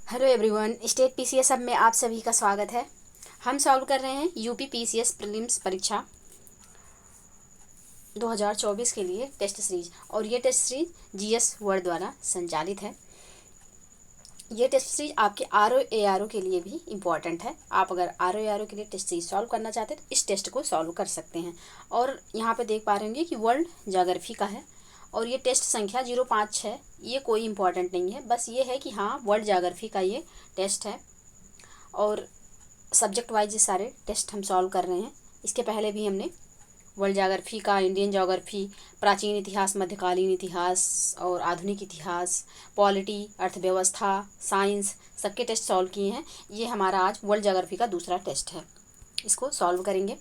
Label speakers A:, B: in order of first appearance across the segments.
A: Hello everyone, state PCS सब में आप सभी का स्वागत है। हम सॉल्व कर रहे हैं यूपी पीसीएस प्रीलिम्स परीक्षा 2024 के लिए टेस्ट सीरीज, और ये टेस्ट सीरीज जीएस वर्ड द्वारा संचालित है। ये टेस्ट सीरीज आपके R O A R O के लिए भी इम्पॉर्टेंट है। आप अगर are O A R O के लिए टेस्ट सीरीज सॉल्व करना चाहते हैं तो इस टेस्ट को सॉल्व कर सकते हैं। और यहाँ पे देख पा रहे होंगे कि वर्ल्ड ज्योग्राफी का है, और ये टेस्ट संख्या 056। ये कोई इम्पॉर्टेंट नहीं है, बस ये है कि हाँ वर्ल्ड ज्योग्राफी का ये टेस्ट है। और सब्जेक्ट वाइज ये सारे टेस्ट हम सॉल्व कर रहे हैं। इसके पहले भी हमने वर्ल्ड ज्योग्राफी का, इंडियन ज्योग्राफी, प्राचीन इतिहास, मध्यकालीन इतिहास और आधुनिक इतिहास, पॉलिटी, अर्थव्यवस्था, साइंस, सबके टेस्ट सॉल्व किए हैं। ये हमारा आज वर्ल्ड ज्योग्राफी का दूसरा टेस्ट है, इसको सॉल्व करेंगे।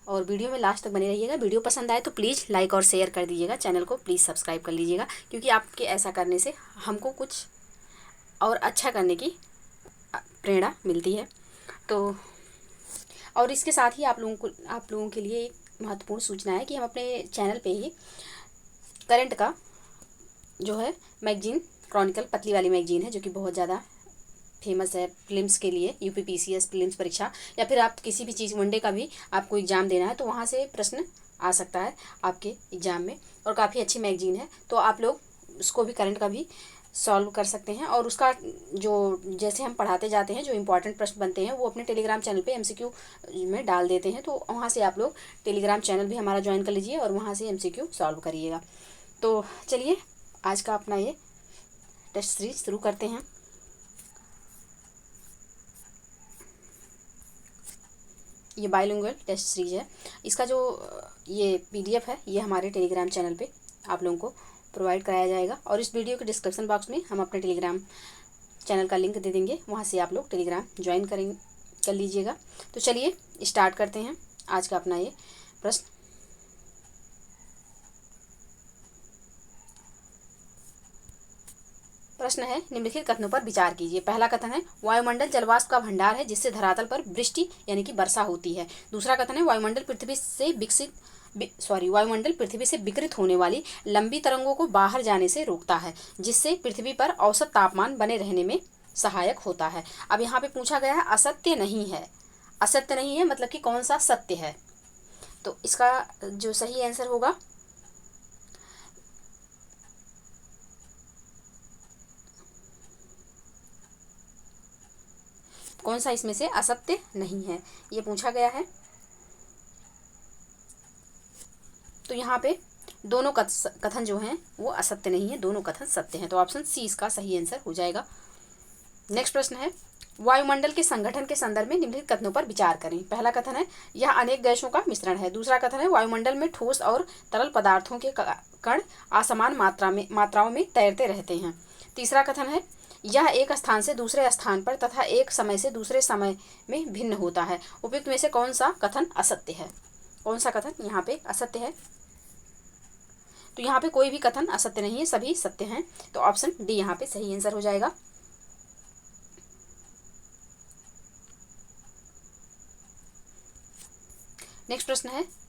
A: और वीडियो में लास्ट तक बने रहिएगा। वीडियो पसंद आए तो प्लीज़ लाइक और शेयर कर दीजिएगा। चैनल को प्लीज़ सब्सक्राइब कर लीजिएगा, क्योंकि आपके ऐसा करने से हमको कुछ और अच्छा करने की प्रेरणा मिलती है। तो और इसके साथ ही आप लोगों के लिए एक महत्वपूर्ण सूचना है कि हम अपने चैनल पे ही करंट का जो है मैगजीन क्रॉनिकल, पतली वाली मैगजीन है, जो कि बहुत ज़्यादा फेमस है प्रीलिम्स के लिए, यूपी पीसीएस प्रीलिम्स परीक्षा, या फिर आप किसी भी चीज़ वनडे का भी आपको एग्ज़ाम देना है तो वहाँ से प्रश्न आ सकता है आपके एग्ज़ाम में। और काफ़ी अच्छी मैगजीन है, तो आप लोग उसको भी, करंट का भी सॉल्व कर सकते हैं। और उसका जो जैसे हम पढ़ाते जाते हैं, जो इम्पोर्टेंट प्रश्न बनते हैं वो अपने टेलीग्राम चैनल पे एमसीक्यू में डाल देते हैं, तो वहाँ से आप लोग टेलीग्राम चैनल भी हमारा ज्वाइन कर लीजिए और वहाँ से एमसीक्यू सॉल्व करिएगा। तो चलिए आज का अपना ये टेस्ट सीरीज शुरू करते हैं। ये बाइलिंगुअल टेस्ट सीरीज है। इसका जो ये पीडीएफ है ये हमारे टेलीग्राम चैनल पे आप लोगों को प्रोवाइड कराया जाएगा, और इस वीडियो के डिस्क्रिप्शन बॉक्स में हम अपने टेलीग्राम चैनल का लिंक दे देंगे, वहाँ से आप लोग टेलीग्राम ज्वाइन कर लीजिएगा। तो चलिए स्टार्ट करते हैं आज का अपना ये प्रश्न। प्रश्न है, निम्नलिखित कथनों पर विचार कीजिए। पहला कथन है वायुमंडल जलवाष्प का भंडार है जिससे धरातल पर वृष्टि यानी कि वर्षा होती है। दूसरा कथन है वायुमंडल पृथ्वी से विकिरित होने वाली लंबी तरंगों को बाहर जाने से रोकता है, जिससे पृथ्वी पर औसत तापमान बने रहने में सहायक होता है। अब यहाँ पे पूछा गया है असत्य नहीं है। असत्य नहीं है मतलब कि कौन सा सत्य है, तो इसका जो सही आंसर होगा कौन सा इसमें से असत्य नहीं है, ये पूछा गया है। तो यहाँ पे दोनों कथन जो हैं वो असत्य नहीं है, दोनों कथन सत्य हैं, तो ऑप्शन सी इसका सही आंसर हो जाएगा। नेक्स्ट प्रश्न है वायुमंडल के संगठन के संदर्भ में निम्नलिखित कथनों पर विचार करें। पहला कथन है यह अनेक गैसों का मिश्रण है। दूसरा कथन है वायुमंडल में ठोस और तरल पदार्थों के कण असमान मात्राओं में तैरते रहते हैं। तीसरा कथन है यह एक स्थान से दूसरे स्थान पर तथा एक समय से दूसरे समय में भिन्न होता है। उपयुक्त में से कौन सा कथन असत्य है? कौन सा कथन यहाँ पे असत्य है? तो यहाँ पे कोई भी कथन असत्य नहीं है, सभी सत्य हैं, तो ऑप्शन डी यहाँ पे सही आंसर हो जाएगा। नेक्स्ट प्रश्न है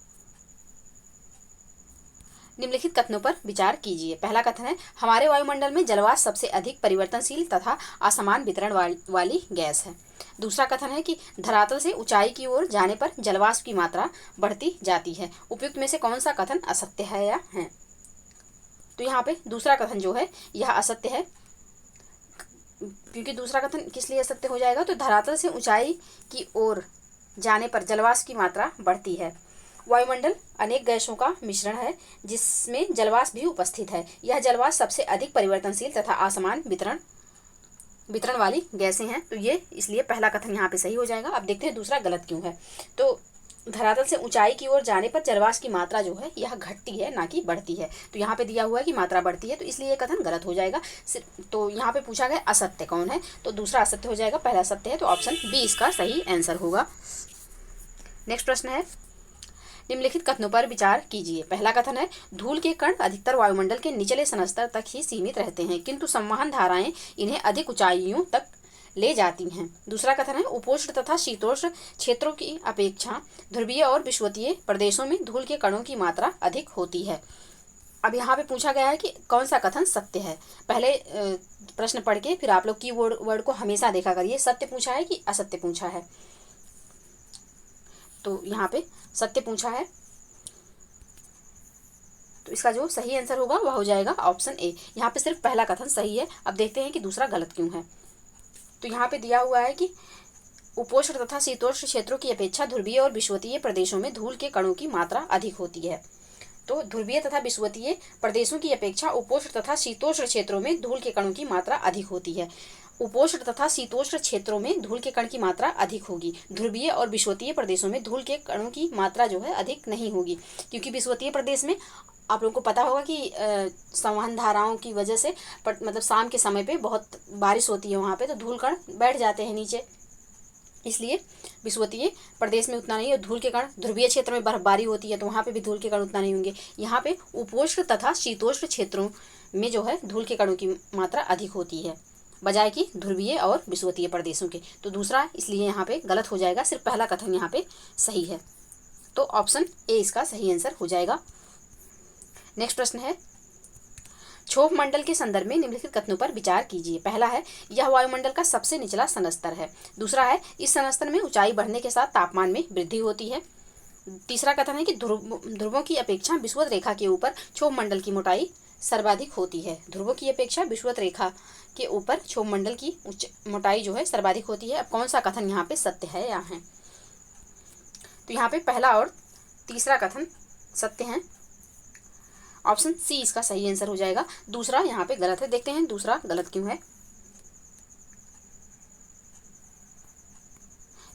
A: निम्नलिखित कथनों पर विचार कीजिए। पहला कथन है हमारे वायुमंडल में जलवाष्प सबसे अधिक परिवर्तनशील तथा असमान वितरण वाली गैस है। दूसरा कथन है कि धरातल से ऊंचाई की ओर जाने पर जलवाष्प की मात्रा बढ़ती जाती है। उपयुक्त में से कौन सा कथन असत्य है या है? तो यहाँ पे दूसरा कथन जो है यह असत्य है, क्योंकि दूसरा कथन किस लिए असत्य हो जाएगा, तो धरातल से ऊंचाई की ओर जाने पर जलवाष्प की मात्रा बढ़ती है। वायुमंडल अनेक गैसों का मिश्रण है जिसमें जलवाष्प भी उपस्थित है। यह जलवाष्प सबसे अधिक परिवर्तनशील तथा असमान वितरण वाली गैसें हैं, तो ये इसलिए पहला कथन यहाँ पे सही हो जाएगा। अब देखते हैं दूसरा गलत क्यों है। तो धरातल से ऊंचाई की ओर जाने पर जलवाष्प की मात्रा जो है यह घटती है, ना कि बढ़ती है। तो यहाँ पे दिया हुआ है कि मात्रा बढ़ती है, तो इसलिए ये कथन गलत हो जाएगा। तो यहाँ पे पूछा गया असत्य कौन है, तो दूसरा असत्य हो जाएगा, पहला सत्य है, तो ऑप्शन बी इसका सही आंसर होगा। नेक्स्ट प्रश्न है निम्नलिखित कथनों पर विचार कीजिए। पहला कथन है धूल के कण अधिकतर वायुमंडल के निचले स्तर तक ही सीमित रहते हैं, किंतु संवहन धाराएं इन्हें अधिक ऊंचाइयों तक ले जाती हैं। दूसरा कथन है उपोष्ण तथा शीतोष्ण क्षेत्रों की अपेक्षा ध्रुवीय और विषुवतीय प्रदेशों में धूल के कणों की मात्रा अधिक होती है। अब यहाँ पे पूछा गया है कि कौन सा कथन सत्य है। पहले प्रश्न पढ़ के फिर आप लोग की वर्ड को हमेशा देखा करिए, सत्य पूछा है कि असत्य पूछा है। तो यहाँ पे सत्य पूछा है, तो इसका जो सही आंसर होगा वह हो जाएगा ऑप्शन ए। यहाँ पे सिर्फ पहला कथन सही है। अब देखते हैं कि दूसरा गलत क्यों है। तो यहाँ पे दिया हुआ है कि उपोष्ण तथा शीतोष्ण क्षेत्रों की अपेक्षा ध्रुवीय और विषुवतीय प्रदेशों में धूल के कणों की मात्रा अधिक होती है। तो ध्रुवीय तथा विषुवतीय प्रदेशों की अपेक्षा उपोष्ण तथा शीतोष्ण क्षेत्रों में धूल के कणों की मात्रा अधिक होती है। उपोष्ण तथा शीतोष्ण क्षेत्रों में धूल के कण की मात्रा अधिक होगी। ध्रुवीय और विषुवतीय प्रदेशों में धूल के कणों की मात्रा जो है अधिक नहीं होगी, क्योंकि विषुवतीय प्रदेश में आप लोगों को पता होगा कि संवहन धाराओं की वजह से मतलब शाम के समय पे बहुत बारिश होती है वहाँ पे, तो धूल कण बैठ जाते हैं नीचे, इसलिए विषुवतीय प्रदेश में उतना नहीं है। धूल के कण ध्रुवीय क्षेत्र में बर्फबारी होती है तो वहाँ पे भी धूल के कण उतना नहीं होंगे। यहाँ पे उपोष्ण तथा शीतोष्ण क्षेत्रों में जो है धूल के कणों की मात्रा अधिक होती है बजाय कि ध्रुवीय और विषुवतीय प्रदेशों के। तो दूसरा इसलिए यहाँ पे गलत हो जाएगा, सिर्फ पहला कथन यहाँ पे सही है। तो ऑप्शन ए इसका सही आंसर हो जाएगा। नेक्स्ट प्रश्न है, क्षोभ मंडल के संदर्भ में निम्नलिखित कथनों पर विचार कीजिए। पहला है, यह वायुमंडल का सबसे निचला सनस्तर है। दूसरा है, इस सनस्तर में ऊंचाई बढ़ने के साथ तापमान में वृद्धि होती है। तीसरा कथन है कि ध्रुवों की अपेक्षा विषुवत रेखा के ऊपर क्षोभ मंडल की मोटाई सर्वाधिक होती है। ध्रुवों की अपेक्षा विषुवत रेखा के ऊपर क्षोभ मंडल की मोटाई जो है सर्वाधिक होती है। अब कौन सा कथन यहाँ पे सत्य है या है? तो यहाँ पे पहला और तीसरा कथन सत्य है। ऑप्शन सी इसका सही आंसर हो जाएगा। दूसरा यहाँ पे गलत है। देखते हैं दूसरा गलत क्यों है।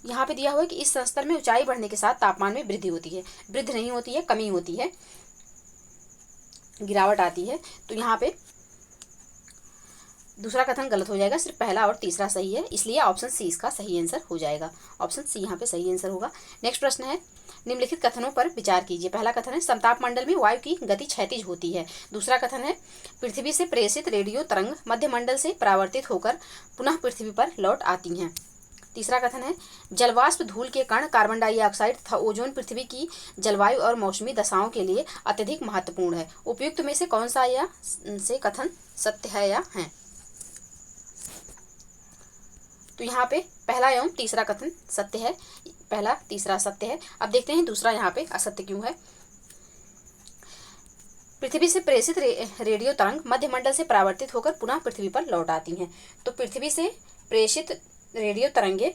A: यहाँ पे दिया हुआ है कि इस सनस्तर में ऊंचाई बढ़ने के साथ तापमान में वृद्धि होती है। वृद्धि नहीं होती है, कमी होती है, गिरावट आती है। तो यहाँ पे दूसरा कथन गलत हो जाएगा, सिर्फ पहला और तीसरा सही है, इसलिए ऑप्शन सी इसका सही आंसर हो जाएगा। ऑप्शन सी यहाँ पे सही आंसर होगा। नेक्स्ट प्रश्न है, निम्नलिखित कथनों पर विचार कीजिए। पहला कथन है, समताप मंडल में वायु की गति क्षैतिज होती है। दूसरा कथन है, पृथ्वी से प्रेषित रेडियो तरंग मध्यमंडल से परावर्तित होकर पुनः पृथ्वी पर लौट आती हैं। तीसरा कथन है, जलवाष्प धूल के कण कार्बन डाइऑक्साइड तथा ओजोन पृथ्वी की जलवायु और मौसमी दशाओं के लिए अत्यधिक महत्वपूर्ण है। उपयुक्त में से कौन सा या से कथन सत्य है या है? तो यहाँ पे पहला एवं तीसरा कथन सत्य है, पहला तीसरा सत्य है। अब देखते हैं दूसरा यहाँ पे असत्य क्यों है। पृथ्वी से प्रेषित रेडियो तरंग मध्यमंडल से परावर्तित होकर पुनः पृथ्वी पर लौट आती हैं। तो पृथ्वी से प्रेषित रेडियो तरंगे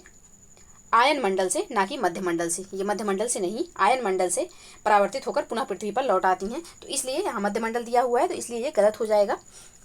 A: आयन मंडल से, ना कि मध्यमंडल से, ये मध्यमंडल से नहीं, आयन मंडल से परावर्तित होकर पुनः पृथ्वी पर लौट आती हैं। तो इसलिए यहाँ मध्यमंडल दिया हुआ है, तो इसलिए ये गलत हो जाएगा।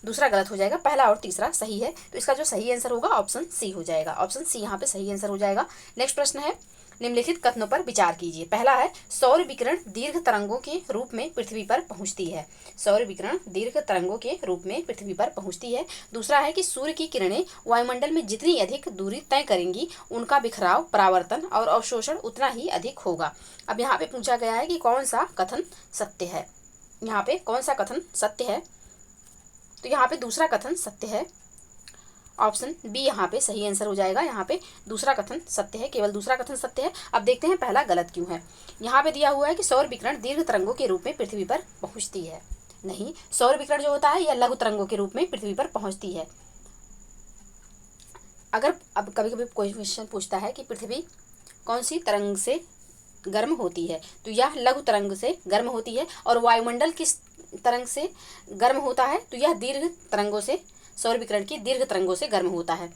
A: दूसरा गलत हो जाएगा, पहला और तीसरा सही है। तो इसका जो सही आंसर होगा ऑप्शन सी हो जाएगा। ऑप्शन सी यहाँ पे सही आंसर हो जाएगा। नेक्स्ट प्रश्न है, निम्नलिखित कथनों पर विचार कीजिए। पहला है, सौर विकिरण दीर्घ तरंगों के रूप में पृथ्वी पर पहुंचती है। सौर विकिरण दीर्घ तरंगों के रूप में पृथ्वी पर पहुंचती है। दूसरा है कि सूर्य की किरणें वायुमंडल में जितनी अधिक दूरी तय करेंगी, उनका बिखराव, परावर्तन और अवशोषण उतना ही अधिक होगा। अब यहाँ पे पूछा गया है कि कौन सा कथन सत्य है। यहाँ पे कौन सा कथन सत्य है? तो यहाँ पे दूसरा कथन सत्य है। ऑप्शन बी यहाँ पे सही आंसर हो जाएगा। यहाँ पे दूसरा कथन सत्य है, केवल दूसरा कथन सत्य है। अब देखते हैं पहला गलत क्यों है। यहाँ पे दिया हुआ है कि सौर विकिरण दीर्घ तरंगों के रूप में पृथ्वी पर पहुंचती है। नहीं, सौर विकिरण जो होता है यह लघु तरंगों के रूप में पृथ्वी पर पहुंचती है। अगर अब कभी कभी कोई क्वेश्चन पूछता है कि पृथ्वी कौन सी तरंग से गर्म होती है, तो यह लघु तरंग से गर्म होती है। और वायुमंडल किस तरंग से गर्म होता है, तो यह दीर्घ तरंगों से, सौर विकिरण की दीर्घ तरंगों से गर्म होता है।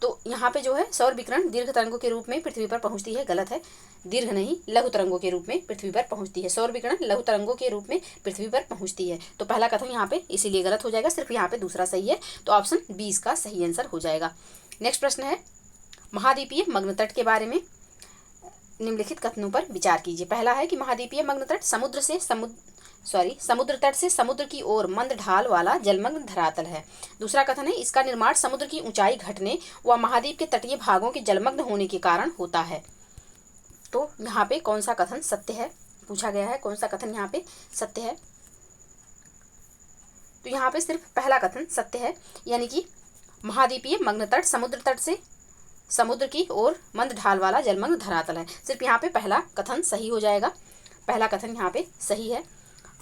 A: तो यहाँ पे जो है सौर विकिरण दीर्घ तरंगों के रूप में पृथ्वी पर पहुंचती है, गलत है। दीर्घ नहीं, लघु तरंगों के रूप में पृथ्वी पर पहुंचती है। सौर विकिरण लघु तरंगों के रूप में पृथ्वी पर पहुंचती है। तो पहला कथन यहाँ पे इसीलिए गलत हो जाएगा, सिर्फ यहाँ पे दूसरा सही है। तो ऑप्शन बी इसका सही आंसर हो जाएगा। नेक्स्ट प्रश्न है, महाद्वीपीय मग्न तट के बारे में निम्नलिखित कथनों पर विचार कीजिए। पहला है कि महाद्वीपीय मग्न तट समुद्र तट से समुद्र की ओर मंद ढाल वाला जलमग्न धरातल है। दूसरा कथन है, इसका निर्माण समुद्र की ऊंचाई घटने व महाद्वीप के तटीय भागों के जलमग्न होने के कारण होता है। तो यहाँ पे कौन सा कथन सत्य है पूछा गया है, कौन सा कथन यहाँ पे सत्य है। तो यहाँ पे सिर्फ पहला कथन सत्य है, यानी कि महाद्वीपीय मग्न तट समुद्र तट से समुद्र की ओर मंद ढाल वाला जलमग्न धरातल है। सिर्फ यहाँ पे पहला कथन सही हो जाएगा, पहला कथन यहाँ पे सही है।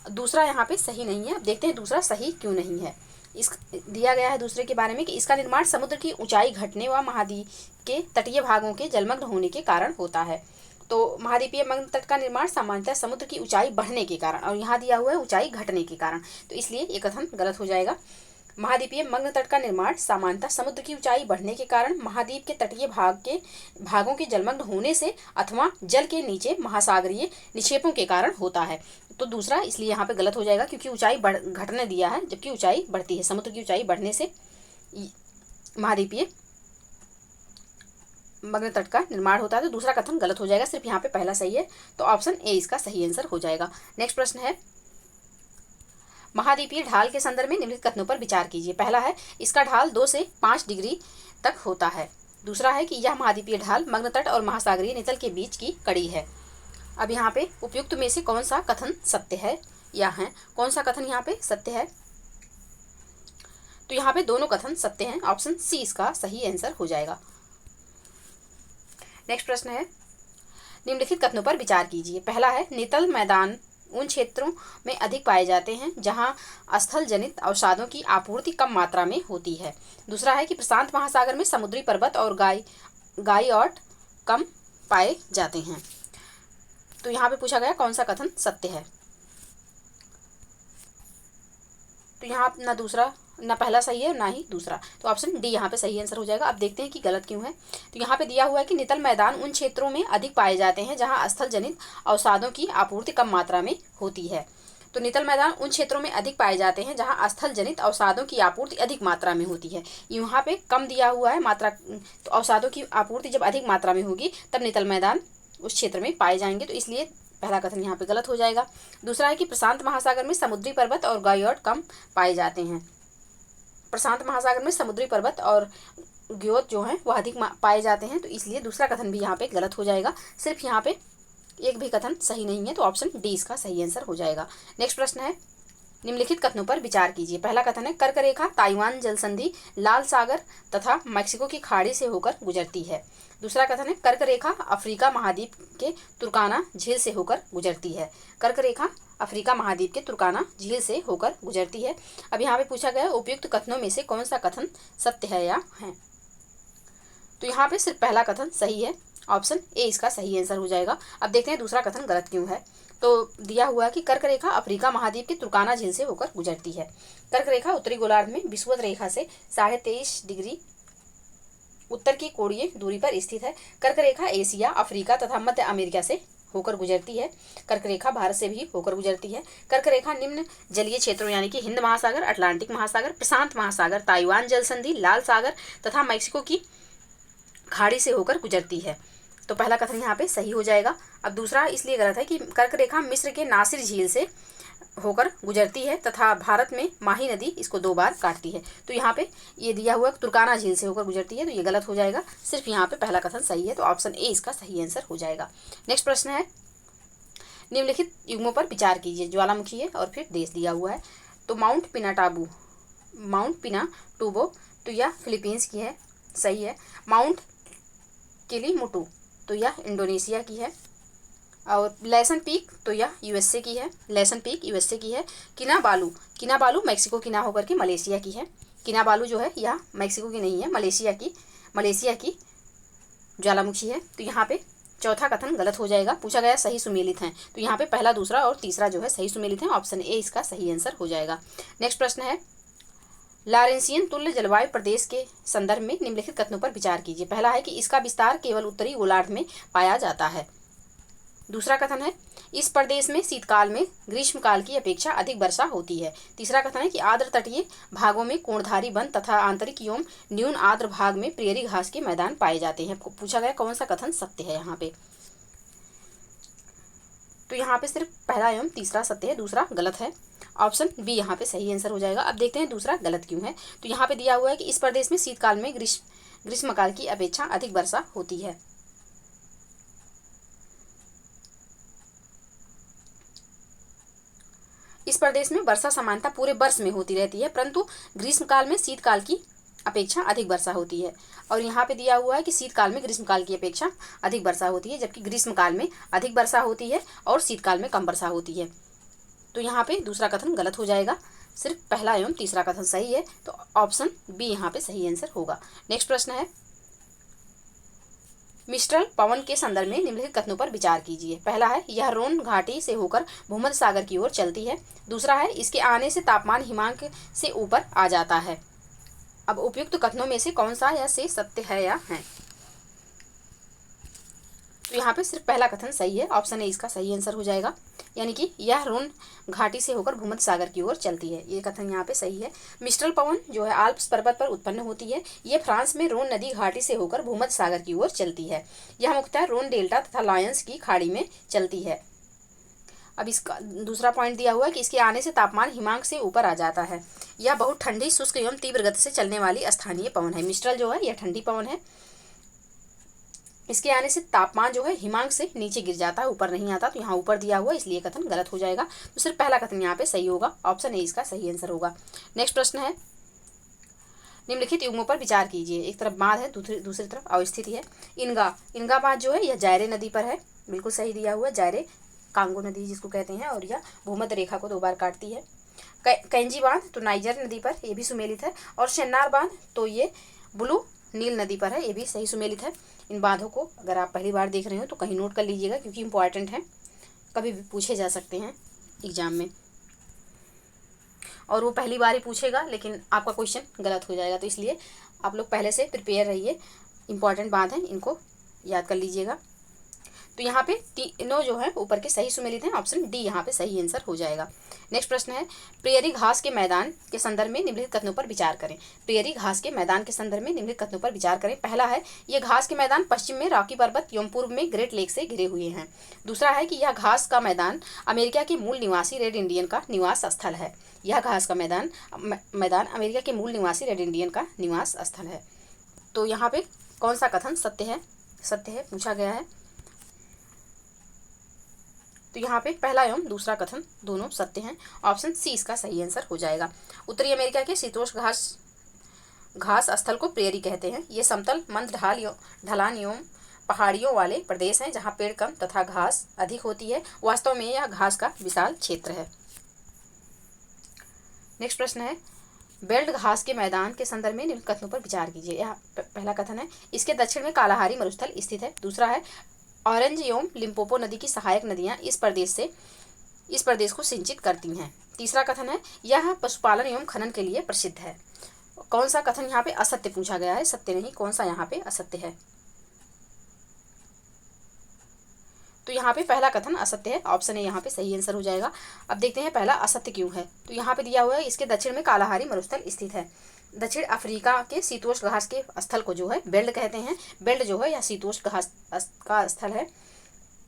A: दूसरा यहाँ पे सही नहीं है। अब देखते हैं दूसरा सही क्यों नहीं है। इस दिया गया है दूसरे के बारे में कि इसका निर्माण समुद्र की ऊंचाई घटने व महाद्वीप के तटीय भागों के जलमग्न होने के कारण होता है। तो महाद्वीपीय मग्न तट का निर्माण सामान्यतः समुद्र की ऊंचाई बढ़ने के कारण, और यहाँ दिया हुआ है ऊंचाई घटने के कारण, तो इसलिए ये कथन गलत हो जाएगा। महाद्वीपीय मग्न तट का निर्माण सामान्यतः समुद्र की ऊंचाई बढ़ने के कारण, महाद्वीप के तटीय भागों के जलमग्न होने से अथवा जल के नीचे महासागरीय निक्षेपों के कारण होता है। तो दूसरा इसलिए यहाँ पे गलत हो जाएगा, क्योंकि ऊंचाई घटने दिया है जबकि ऊंचाई बढ़ती है। समुद्र की ऊंचाई बढ़ने से महाद्वीपीय मग्न तट का निर्माण होता है। तो दूसरा कथन गलत हो जाएगा, सिर्फ यहाँ पे पहला सही है, तो ऑप्शन ए इसका सही आंसर हो जाएगा। नेक्स्ट प्रश्न है, महाद्वीपीय ढाल के संदर्भ में निम्नलिखित कथनों पर विचार कीजिए। पहला है, इसका ढाल 2 से 5 डिग्री तक होता है। दूसरा है कि यह महाद्वीपीय ढाल मग्न तट और महासागरीय नितल के बीच की कड़ी है। अब यहाँ पे उपयुक्त में से कौन सा कथन सत्य है या है, कौन सा कथन यहाँ पे सत्य है? तो यहाँ पे दोनों कथन सत्य हैं, ऑप्शन सी इसका सही आंसर हो जाएगा। नेक्स्ट प्रश्न है, निम्नलिखित कथनों पर विचार कीजिए। पहला है, नितल मैदान उन क्षेत्रों में अधिक पाए जाते हैं जहां स्थल जनित अवसादों की आपूर्ति कम मात्रा में होती है। दूसरा है कि प्रशांत महासागर में समुद्री पर्वत और गाइऑट कम पाए जाते हैं। तो यहाँ पे पूछा गया कौन सा कथन सत्य है। तो यहाँ ना पहला सही है ना ही दूसरा, तो ऑप्शन डी यहाँ पे सही आंसर हो जाएगा। अब देखते हैं कि गलत क्यों है। तो यहाँ पे दिया हुआ है कि नितल मैदान उन क्षेत्रों में अधिक पाए जाते हैं जहाँ स्थल जनित अवसादों की आपूर्ति कम मात्रा में होती है। तो नितल मैदान उन क्षेत्रों में अधिक पाए जाते हैं जहाँ स्थल जनित अवसादों की आपूर्ति अधिक मात्रा में होती है। यहाँ पे कम दिया हुआ है मात्रा, तो अवसादों की आपूर्ति जब अधिक मात्रा में होगी तब नितल मैदान उस क्षेत्र में पाए जाएंगे, तो इसलिए पहला कथन यहाँ पे गलत हो जाएगा। दूसरा है कि प्रशांत महासागर में समुद्री पर्वत और गाइऑट कम पाए जाते हैं। प्रशांत महासागर में समुद्री पर्वत और ग्योत जो हैं वह अधिक पाए जाते हैं, तो इसलिए दूसरा कथन भी यहाँ पे गलत हो जाएगा। सिर्फ यहाँ पे एक भी कथन सही नहीं है, तो ऑप्शन डी इसका सही आंसर हो जाएगा। नेक्स्ट प्रश्न है, निम्नलिखित कथनों पर विचार कीजिए। पहला कथन है, कर्क रेखा ताइवान जल संधि लाल सागर तथा मैक्सिको की खाड़ी से होकर गुजरती है। दूसरा कथन है, कर्क रेखा अफ्रीका महाद्वीप के तुर्काना झील से होकर गुजरती है। कर्क रेखा अफ्रीका महाद्वीप के तुर्काना झील से होकर गुजरती है। अब यहाँ पे पूछा गया उपयुक्त कथनों में से कौन सा कथन सत्य है या है। तो यहाँ पे सिर्फ पहला कथन सही है, ऑप्शन ए इसका सही आंसर हो जाएगा। अब देखते हैं दूसरा कथन गलत क्यों है। तो दिया हुआ है कि कर्क रेखा अफ्रीका महाद्वीप के तुर्काना झील से होकर गुजरती है। कर्क रेखा उत्तरी गोलार्ध में विषुवत रेखा से 23.5 डिग्री उत्तर की कोणीय दूरी पर स्थित है। कर्क रेखा एशिया, अफ्रीका तथा मध्य अमेरिका से होकर गुजरती है। कर्क रेखा भारत से भी होकर गुजरती है। कर्क रेखा निम्न जलीय क्षेत्रों यानी कि हिंद महासागर, अटलांटिक महासागर, प्रशांत महासागर, ताइवान जल संधि, लाल सागर तथा मैक्सिको की खाड़ी से होकर गुजरती है। तो पहला कथन यहाँ पे सही हो जाएगा। अब दूसरा इसलिए गलत है कि कर्क रेखा मिस्र के नासिर झील से होकर गुजरती है तथा भारत में माही नदी इसको 2 बार काटती है। तो यहाँ पे ये दिया हुआ तुर्काना झील से होकर गुजरती है, तो ये गलत हो जाएगा। सिर्फ यहाँ पे पहला कथन सही है, तो ऑप्शन ए इसका सही आंसर हो जाएगा। नेक्स्ट प्रश्न है, निम्नलिखित युग्मों पर विचार कीजिए। ज्वालामुखी है और फिर देश दिया हुआ है। तो माउंट पिनाटुबो तो यह फिलीपींस की है, सही है। माउंट किलिमुटु तो यह इंडोनेशिया की है। और लेसन पीक तो यह यूएसए की है, लेसन पीक यूएसए की है। किनाबालू मैक्सिको की ना होकर के मलेशिया की है। किनाबालू जो है यह मैक्सिको की नहीं है, मलेशिया की ज्वालामुखी है। तो यहाँ पे चौथा कथन गलत हो जाएगा। पूछा गया सही सुमेलित हैं, तो यहाँ पे पहला, दूसरा और तीसरा जो है सही सुमेलित हैं, ऑप्शन ए इसका सही आंसर हो जाएगा। नेक्स्ट प्रश्न है, लॉरेंसियन तुल्य जलवायु प्रदेश के संदर्भ में निम्नलिखित कथनों पर विचार कीजिए। पहला है कि इसका विस्तार केवल उत्तरी गोलार्ध में पाया जाता है। दूसरा कथन है, इस प्रदेश में शीतकाल में ग्रीष्मकाल की अपेक्षा अधिक वर्षा होती है। तीसरा कथन है कि आर्द्र तटीय भागों में कोणधारी वन तथा आंतरिक एवं न्यून आर्द्र भाग में प्रियरी घास के मैदान पाए जाते हैं। पूछा गया कौन सा कथन सत्य है यहाँ पे। तो यहाँ पे सिर्फ पहला एवं तीसरा सत्य है, दूसरा गलत है। ऑप्शन बी यहाँ पे सही आंसर हो जाएगा। अब देखते हैं दूसरा गलत क्यों है। तो यहाँ पे दिया हुआ है कि इस प्रदेश में शीतकाल में ग्रीष्मकाल की अपेक्षा अधिक वर्षा होती है। इस प्रदेश में वर्षा सामान्यतः पूरे वर्ष में होती रहती है, परंतु ग्रीष्मकाल में शीतकाल की अपेक्षा अधिक वर्षा होती है। और यहाँ पे दिया हुआ है कि शीतकाल में ग्रीष्मकाल की अपेक्षा अधिक वर्षा होती है, जबकि ग्रीष्मकाल में अधिक वर्षा होती है और शीतकाल में कम वर्षा होती है। तो यहाँ पे दूसरा कथन गलत हो जाएगा, सिर्फ पहला एवं तीसरा कथन सही है, तो ऑप्शन बी यहाँ पे सही आंसर होगा। नेक्स्ट प्रश्न है, मिस्ट्रल पवन के संदर्भ में निम्नलिखित कथनों पर विचार कीजिए। पहला है, यह रोन घाटी से होकर भूमध्य सागर की ओर चलती है। दूसरा है, इसके आने से तापमान हिमांक से ऊपर आ जाता है। अब उपयुक्त कथनों में से कौन सा या से सत्य है या है? तो यहाँ पे सिर्फ पहला कथन सही है, ऑप्शन ए इसका सही आंसर हो जाएगा, यानी कि यह रोन घाटी से होकर भूमध्य सागर की ओर चलती है, ये कथन यहाँ पे सही है। मिस्ट्रल पवन जो है आल्प्स पर्वत पर उत्पन्न होती है। ये फ्रांस में रोन नदी घाटी से होकर भूमध्य सागर की ओर चलती है। यह मुख्यतः रोन डेल्टा तथा लायंस की खाड़ी में चलती है। अब इसका दूसरा पॉइंट दिया हुआ है कि इसके आने से तापमान हिमांक से ऊपर आ जाता है। यह बहुत ठंडी, शुष्क एवं तीव्र गति से चलने वाली स्थानीय पवन है। मिस्ट्रल जो है यह ठंडी पवन है। इसके आने से तापमान जो है हिमांक से नीचे गिर जाता है, ऊपर नहीं आता, तो यहाँ ऊपर दिया हुआ इसलिए कथन गलत हो जाएगा। तो सिर्फ पहला कथन यहाँ पे सही होगा, ऑप्शन ए इसका सही आंसर होगा। नेक्स्ट प्रश्न है, निम्नलिखित युग्मों पर विचार कीजिए। एक तरफ बांध है, दूसरी तरफ अवस्थिति है। इनगा बांध जो है यह जायरे नदी पर है, बिल्कुल सही दिया हुआ है। जायरे कांगो नदी जिसको कहते हैं, और यह भूमध्य रेखा को 2 बार काटती है। कैंजी बांध तो नाइजर नदी पर, ये भी सुमेलित है। और शेन्नार बांध तो ये ब्लू नील नदी पर है, ये भी सही सुमेलित है। इन बांधों को अगर आप पहली बार देख रहे हो तो कहीं नोट कर लीजिएगा, क्योंकि इंपॉर्टेंट है, कभी भी पूछे जा सकते हैं एग्जाम में। और वो पहली बार ही पूछेगा, लेकिन आपका क्वेश्चन गलत हो जाएगा, तो इसलिए आप लोग पहले से प्रिपेयर रहिए। इंपॉर्टेंट बात है, इनको याद कर लीजिएगा। तो यहाँ पे तीनों जो है ऊपर के सही सुमेलित हैं, ऑप्शन डी यहाँ पे सही आंसर हो जाएगा। नेक्स्ट प्रश्न है, प्रेयरी घास के मैदान के संदर्भ में निम्नलिखित कथनों पर विचार करें। प्रेयरी घास के मैदान के संदर्भ में निम्नलिखित कथनों पर विचार करें। पहला है, ये घास के मैदान पश्चिम में रॉकी पर्वत एवं पूर्व में ग्रेट लेक से घिरे हुए हैं। दूसरा है कि यह घास का मैदान अमेरिका के मूल निवासी रेड इंडियन का निवास स्थल है। यह घास का मैदान अमेरिका के मूल निवासी रेड इंडियन का निवास स्थल है। तो यहाँ पे कौन सा कथन सत्य है पूछा गया है। तो यहाँ पे पहला एवं दूसरा कथन दोनों सत्य हैं, ऑप्शन सी इसका सही आंसर हो जाएगा। उत्तरी अमेरिका के शीतोष्ण घास स्थल को प्रेयरी कहते हैं। ये समतल मंद ढलान एवं पहाड़ियों वाले प्रदेश हैं, जहाँ पेड़ कम तथा घास अधिक होती है। वास्तव में यह घास का विशाल क्षेत्र है। नेक्स्ट प्रश्न है, बेल्ट घास के मैदान के संदर्भ में निम्न कथनों पर विचार कीजिए। यह पहला कथन है, इसके दक्षिण में कालाहारी मरुस्थल स्थित है। दूसरा है, ऑरेंज एवं लिम्पोपो नदी की सहायक नदियां इस प्रदेश को सिंचित करती हैं। तीसरा कथन है, यह पशुपालन एवं खनन के लिए प्रसिद्ध है। कौन सा कथन यहाँ पे असत्य पूछा गया है, सत्य नहीं, कौन सा यहाँ पे असत्य है? तो यहाँ पे पहला कथन असत्य है, ऑप्शन ए यहाँ पे सही आंसर हो जाएगा। अब देखते हैं पहला असत्य क्यों है। तो यहाँ पे दिया हुआ है, इसके दक्षिण में कालाहारी मरुस्थल स्थित है। दक्षिण अफ्रीका के शीतोष्ण घास के स्थल को जो है बेल्ट कहते हैं। बेल्ट जो है यह शीतोष्ण घास का स्थल है।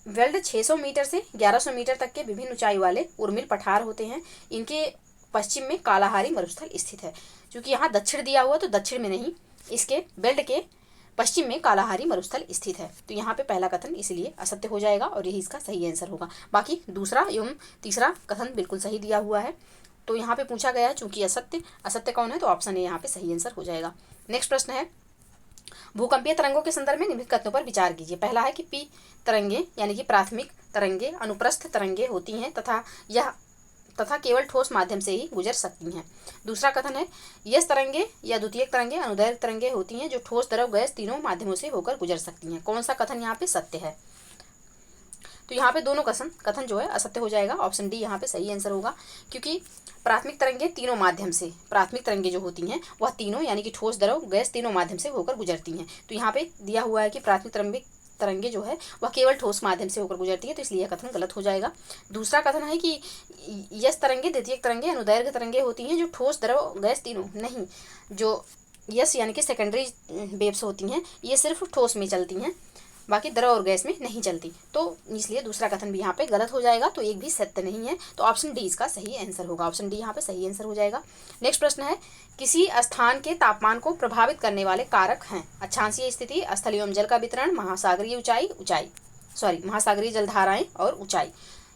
A: बेल्ट 600 मीटर से 1100 मीटर तक के विभिन्न ऊंचाई वाले उर्मिल पठार होते हैं। इनके पश्चिम में कालाहारी मरुस्थल स्थित है। क्योंकि यहाँ दक्षिण दिया हुआ तो दक्षिण में नहीं, इसके बेल्ट के पश्चिम में कालाहारी मरुस्थल स्थित है। तो यहाँ पे पहला कथन इसलिए असत्य हो जाएगा और यही इसका सही आंसर होगा। बाकी दूसरा एवं तीसरा कथन बिल्कुल सही दिया हुआ है। तो यहाँ पे पूछा गया है चूंकि असत्य कौन है, तो ऑप्शन ए यहाँ पे सही आंसर हो जाएगा। नेक्स्ट प्रश्न है, भूकंपीय तरंगों के संदर्भ में निम्नलिखित कथनों पर विचार कीजिए। पहला है कि पी तरंगे यानी कि प्राथमिक तरंगे अनुप्रस्थ तरंगे होती हैं तथा केवल ठोस माध्यम से ही गुजर सकती हैं। दूसरा कथन है, यस तरंगे या द्वितीयक तरंगे अनुदैर्घ्य तरंगे होती हैं जो ठोस, द्रव, गैस तीनों माध्यमों से होकर गुजर सकती हैं। कौन सा कथन यहाँ पे सत्य है? तो यहाँ पे दोनों कथन जो है असत्य हो जाएगा, ऑप्शन डी यहाँ पे सही आंसर होगा। क्योंकि प्राथमिक तरंगे तीनों माध्यम से, प्राथमिक तरंगे जो होती हैं वह तीनों यानी कि ठोस, द्रव, गैस तीनों माध्यम से होकर गुजरती हैं। तो यहाँ पे दिया हुआ है कि प्राथमिक तरंगे जो है वह केवल ठोस माध्यम से होकर गुजरती है, तो इसलिए यह कथन गलत हो जाएगा। दूसरा कथन है कि यस तरंगे द्वितीयक तरंगे अनुदैर्घ्य तरंगे होती हैं जो ठोस, द्रव, गैस तीनों नहीं, जो यस यानी कि सेकेंडरी वेव्स होती हैं ये सिर्फ ठोस में चलती हैं, बाकी द्रव और गैस में नहीं चलती। तो इसलिए दूसरा कथन भी यहाँ पे गलत हो जाएगा, तो एक भी सत्य नहीं है। तो ऑप्शन डी इसका सही आंसर होगा, ऑप्शन डी यहाँ पे सही आंसर हो जाएगा। नेक्स्ट प्रश्न है, किसी स्थान के तापमान को प्रभावित करने वाले कारक हैं। अक्षांशीय स्थिति, स्थल एवं जल का वितरण, महासागरीय महासागरीय जलधाराएं और ऊंचाई,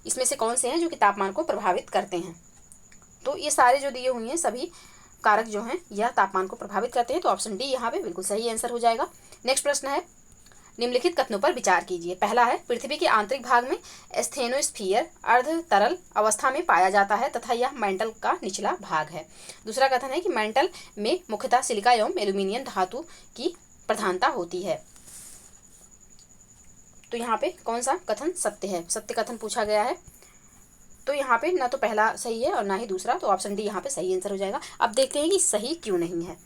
A: इसमें से कौन से हैं जो कि तापमान को प्रभावित करते हैं? तो ये सारे जो दिए हुए हैं सभी कारक जो हैं यह तापमान को प्रभावित करते हैं, तो ऑप्शन डी यहाँ पे बिल्कुल सही आंसर हो जाएगा। नेक्स्ट प्रश्न है, निम्नलिखित कथनों पर विचार कीजिए। पहला है, पृथ्वी के आंतरिक भाग में एस्थेनोस्फीयर अर्ध तरल अवस्था में पाया जाता है तथा यह मेंटल का निचला भाग है। दूसरा कथन है कि मेंटल में मुख्यतः सिलिका एवं एल्यूमिनियम धातु की प्रधानता होती है। तो यहाँ पे कौन सा कथन सत्य है? सत्य कथन पूछा गया है। तो यहाँ पे ना तो पहला सही है और ना ही दूसरा, तो ऑप्शन डी यहाँ पे सही आंसर हो जाएगा। अब देखते हैं कि सही क्यों नहीं है।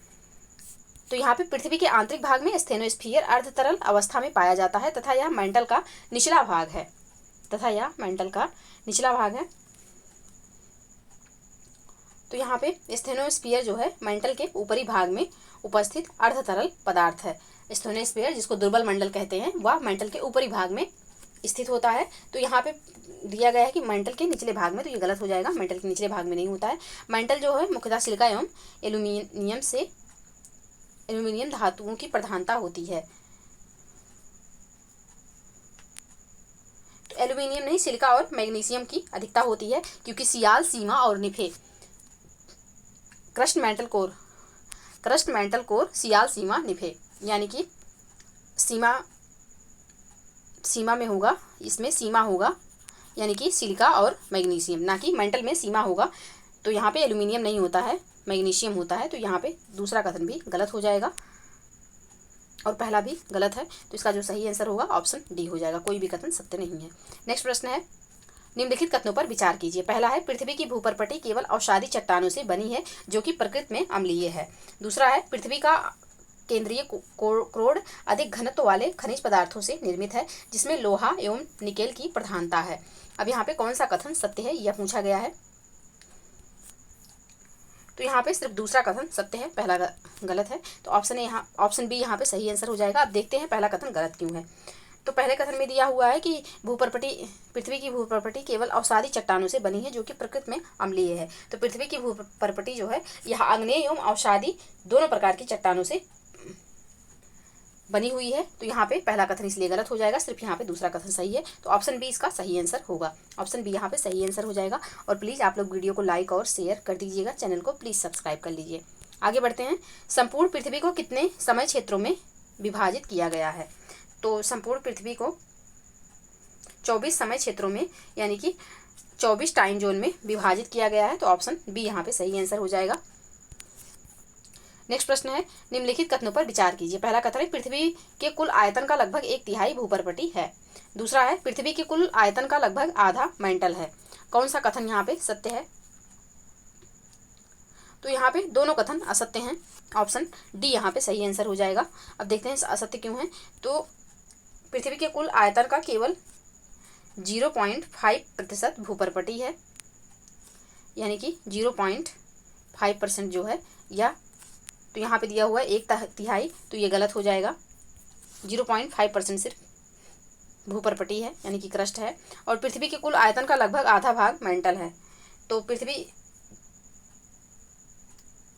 A: तो यहाँ पे पृथ्वी के आंतरिक भाग में एस्थेनोस्फीयर अर्ध तरल अवस्था में पाया जाता है तथा यह मेंटल का निचला भाग है, तो यहाँ पे एस्थेनोस्फीयर जो है मेंटल के ऊपरी भाग में उपस्थित अर्ध तरल पदार्थ है। एस्थेनोस्फीयर जिसको दुर्बल मंडल कहते हैं वह मेंटल के ऊपरी भाग में स्थित होता है। तो यहाँ पे दिया गया है कि मेंटल के निचले भाग में, तो ये गलत हो जाएगा। मेंटल के निचले भाग में नहीं होता है। मेंटल जो है मुख्यतः सिलिका एवं एल्यूमिनियम धातुओं की प्रधानता होती है। तो एल्यूमिनियम नहीं, सिलिका और मैग्नीशियम की अधिकता होती है, क्योंकि सियाल, सीमा और निफे क्रस्ट मेंटल कोर सियाल, सीमा, निफे, यानी कि सीमा में होगा, इसमें सीमा होगा, यानी कि सिलिका और मैग्नीशियम, ना कि मेंटल में सीमा होगा। तो यहाँ पे एल्यूमिनियम नहीं होता है, मैग्नीशियम होता है। तो यहाँ पे दूसरा कथन भी गलत हो जाएगा और पहला भी गलत है। तो इसका जो सही आंसर होगा ऑप्शन डी हो जाएगा। कोई भी कथन सत्य नहीं है। नेक्स्ट प्रश्न है, निम्नलिखित कथनों पर विचार कीजिए। पहला है, पृथ्वी की भूपर्पटी केवल अवसादी चट्टानों से बनी है जो कि प्रकृति में अम्लीय है। दूसरा है, पृथ्वी का केंद्रीय क्रोड अधिक घनत्व वाले खनिज पदार्थों से निर्मित है जिसमें लोहा एवं निकेल की प्रधानता है। अब यहाँ पे कौन सा कथन सत्य है यह पूछा गया है। तो यहाँ पे सिर्फ दूसरा कथन सत्य है, पहला गलत है। तो ऑप्शन बी यहाँ पे सही आंसर हो जाएगा। अब देखते हैं पहला कथन गलत क्यों है। तो पहले कथन में दिया हुआ है कि पृथ्वी की भूपर्पटी केवल अवसादी चट्टानों से बनी है जो कि प्रकृति में अम्लीय है। तो पृथ्वी की भूपर्पटी जो है यह आग्नेय एवं अवसादी दोनों प्रकार की चट्टानों से बनी हुई है। तो यहाँ पे पहला कथन इसलिए गलत हो जाएगा, सिर्फ यहाँ पे दूसरा कथन सही है। तो ऑप्शन बी इसका सही आंसर होगा। ऑप्शन बी यहाँ पे सही आंसर हो जाएगा। और प्लीज़ आप लोग वीडियो को लाइक और शेयर कर दीजिएगा, चैनल को प्लीज़ सब्सक्राइब कर लीजिए। आगे बढ़ते हैं। संपूर्ण पृथ्वी को कितने समय क्षेत्रों में विभाजित किया गया है? तो संपूर्ण पृथ्वी को 24 समय क्षेत्रों में, यानी कि 24 टाइम जोन में विभाजित किया गया है। तो ऑप्शन बी यहाँ पे सही आंसर हो जाएगा। नेक्स्ट प्रश्न है, निम्नलिखित कथनों पर विचार कीजिए। पहला कथन है, पृथ्वी के कुल आयतन का लगभग 1/3 भूपर्पटी है। दूसरा है, पृथ्वी के कुल आयतन का लगभग आधा मेंटल है। कौन सा कथन यहाँ पे सत्य है? तो यहाँ पे दोनों कथन असत्य हैं। ऑप्शन डी यहाँ पे सही आंसर हो जाएगा। अब देखते हैं असत्य क्यों है। तो पृथ्वी के कुल आयतन का केवल 0.5% भूपर्पटी है, यानी कि 0.5% जो है, या तो यहाँ पे दिया हुआ है 1/3, तो ये गलत हो जाएगा। 0.5% सिर्फ भूपर्पटी है, यानी कि क्रस्ट है। और पृथ्वी के कुल आयतन का लगभग आधा भाग मेंटल है। तो पृथ्वी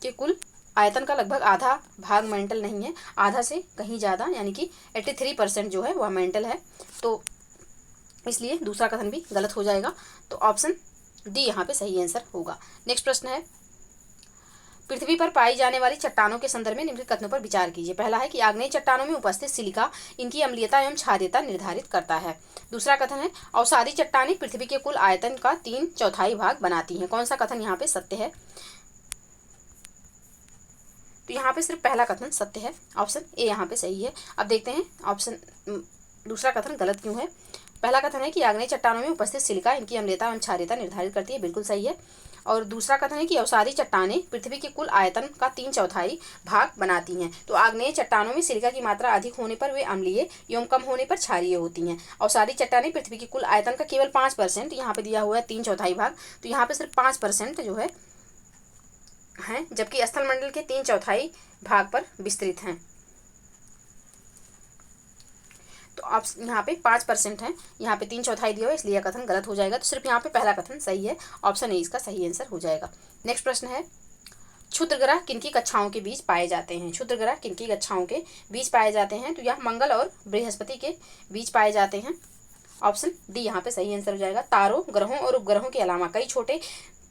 A: के कुल आयतन का लगभग आधा भाग मेंटल नहीं है, आधा से कहीं ज़्यादा, यानी कि 83% जो है वह मेंटल है। तो इसलिए दूसरा कथन भी गलत हो जाएगा। तो ऑप्शन डी यहाँ पे सही आंसर होगा। नेक्स्ट प्रश्न है, पृथ्वी पर पाई जाने वाली चट्टानों के संदर्भ में निम्नलिखित कथनों पर विचार कीजिए। पहला है कि आग्नेय चट्टानों में उपस्थित सिलिका इनकी अम्लीयता एवं क्षारीयता निर्धारित करता है। दूसरा कथन है, अवसादी चट्टानें पृथ्वी के कुल आयतन का 3/4 भाग बनाती हैं। कौन सा कथन यहाँ पे सत्य है? तो यहाँ पे सिर्फ पहला कथन सत्य है, ऑप्शन ए यहाँ पे सही है। अब देखते हैं दूसरा कथन गलत क्यों है। पहला कथन है कि आग्नेय चट्टानों में उपस्थित सिलिका इनकी अम्लीयता एवं क्षारीयता निर्धारित करती है, बिल्कुल सही है। और दूसरा कथन है कि अवसादी चट्टानें पृथ्वी के कुल आयतन का 3/4 भाग बनाती हैं। तो आग्नेय चट्टानों में सिलिका की मात्रा अधिक होने पर वे अम्लीय एवं कम होने पर क्षारीय होती हैं। अवसादी चट्टानें पृथ्वी के कुल आयतन का केवल 5%, यहाँ पे दिया हुआ है 3/4 भाग, तो यहाँ पे सिर्फ 5% जो है, जबकि स्थलमंडल के 3/4 भाग पर विस्तृत हैं। तो आप यहाँ पे 5% है, यहाँ पे 3/4 दिया हुआ, इसलिए यह कथन गलत हो जाएगा। तो सिर्फ यहाँ पे पहला कथन सही है, ऑप्शन ए इसका सही आंसर हो जाएगा। नेक्स्ट प्रश्न है, क्षुद्रग्रह किनकी कक्षाओं के बीच पाए जाते हैं? क्षुद्रग्रह किनकी कक्षाओं के बीच पाए जाते हैं? तो यह मंगल और बृहस्पति के बीच पाए जाते हैं। ऑप्शन डी यहाँ पे सही आंसर हो जाएगा। तारों, ग्रहों और उपग्रहों के अलावा कई छोटे